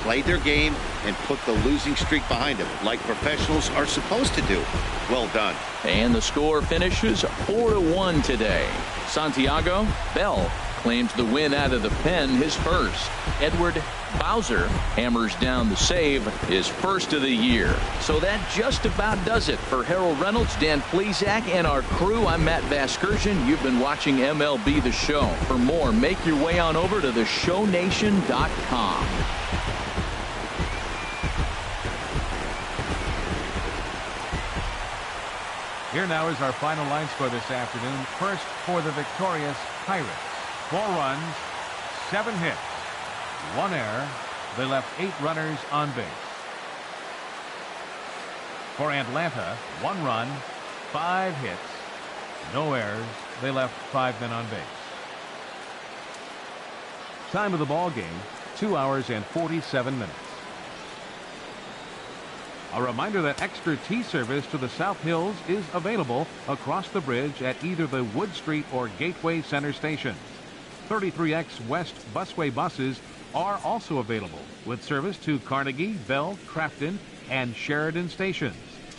played their game, and put the losing streak behind them, like professionals are supposed to do. Well done. And the score finishes 4-1 today. Santiago, Bell, claims the win out of the pen, his first. Edward Bowser hammers down the save, his first of the year. So that just about does it for Harold Reynolds, Dan Plesac, and our crew. I'm Matt Vasgersian. You've been watching MLB The Show. For more, make your way on over to theshownation.com. Here now is our final line score this afternoon. First for the victorious Pirates. 4 runs, 7 hits, 1 error. They left 8 runners on base. For Atlanta, 1 run, 5 hits, no errors. They left 5 men on base. Time of the ball game, 2 hours and 47 minutes. A reminder that extra T service to the South Hills is available across the bridge at either the Wood Street or Gateway Center stations. 33X West Busway buses are also available with service to Carnegie, Bell, Crafton, and Sheridan stations.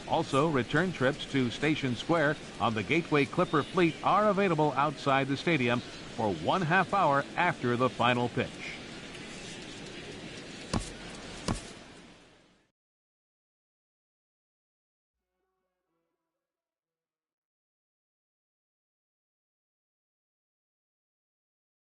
Also, return trips to Station Square on the Gateway Clipper fleet are available outside the stadium for 1/2 hour after the final pitch.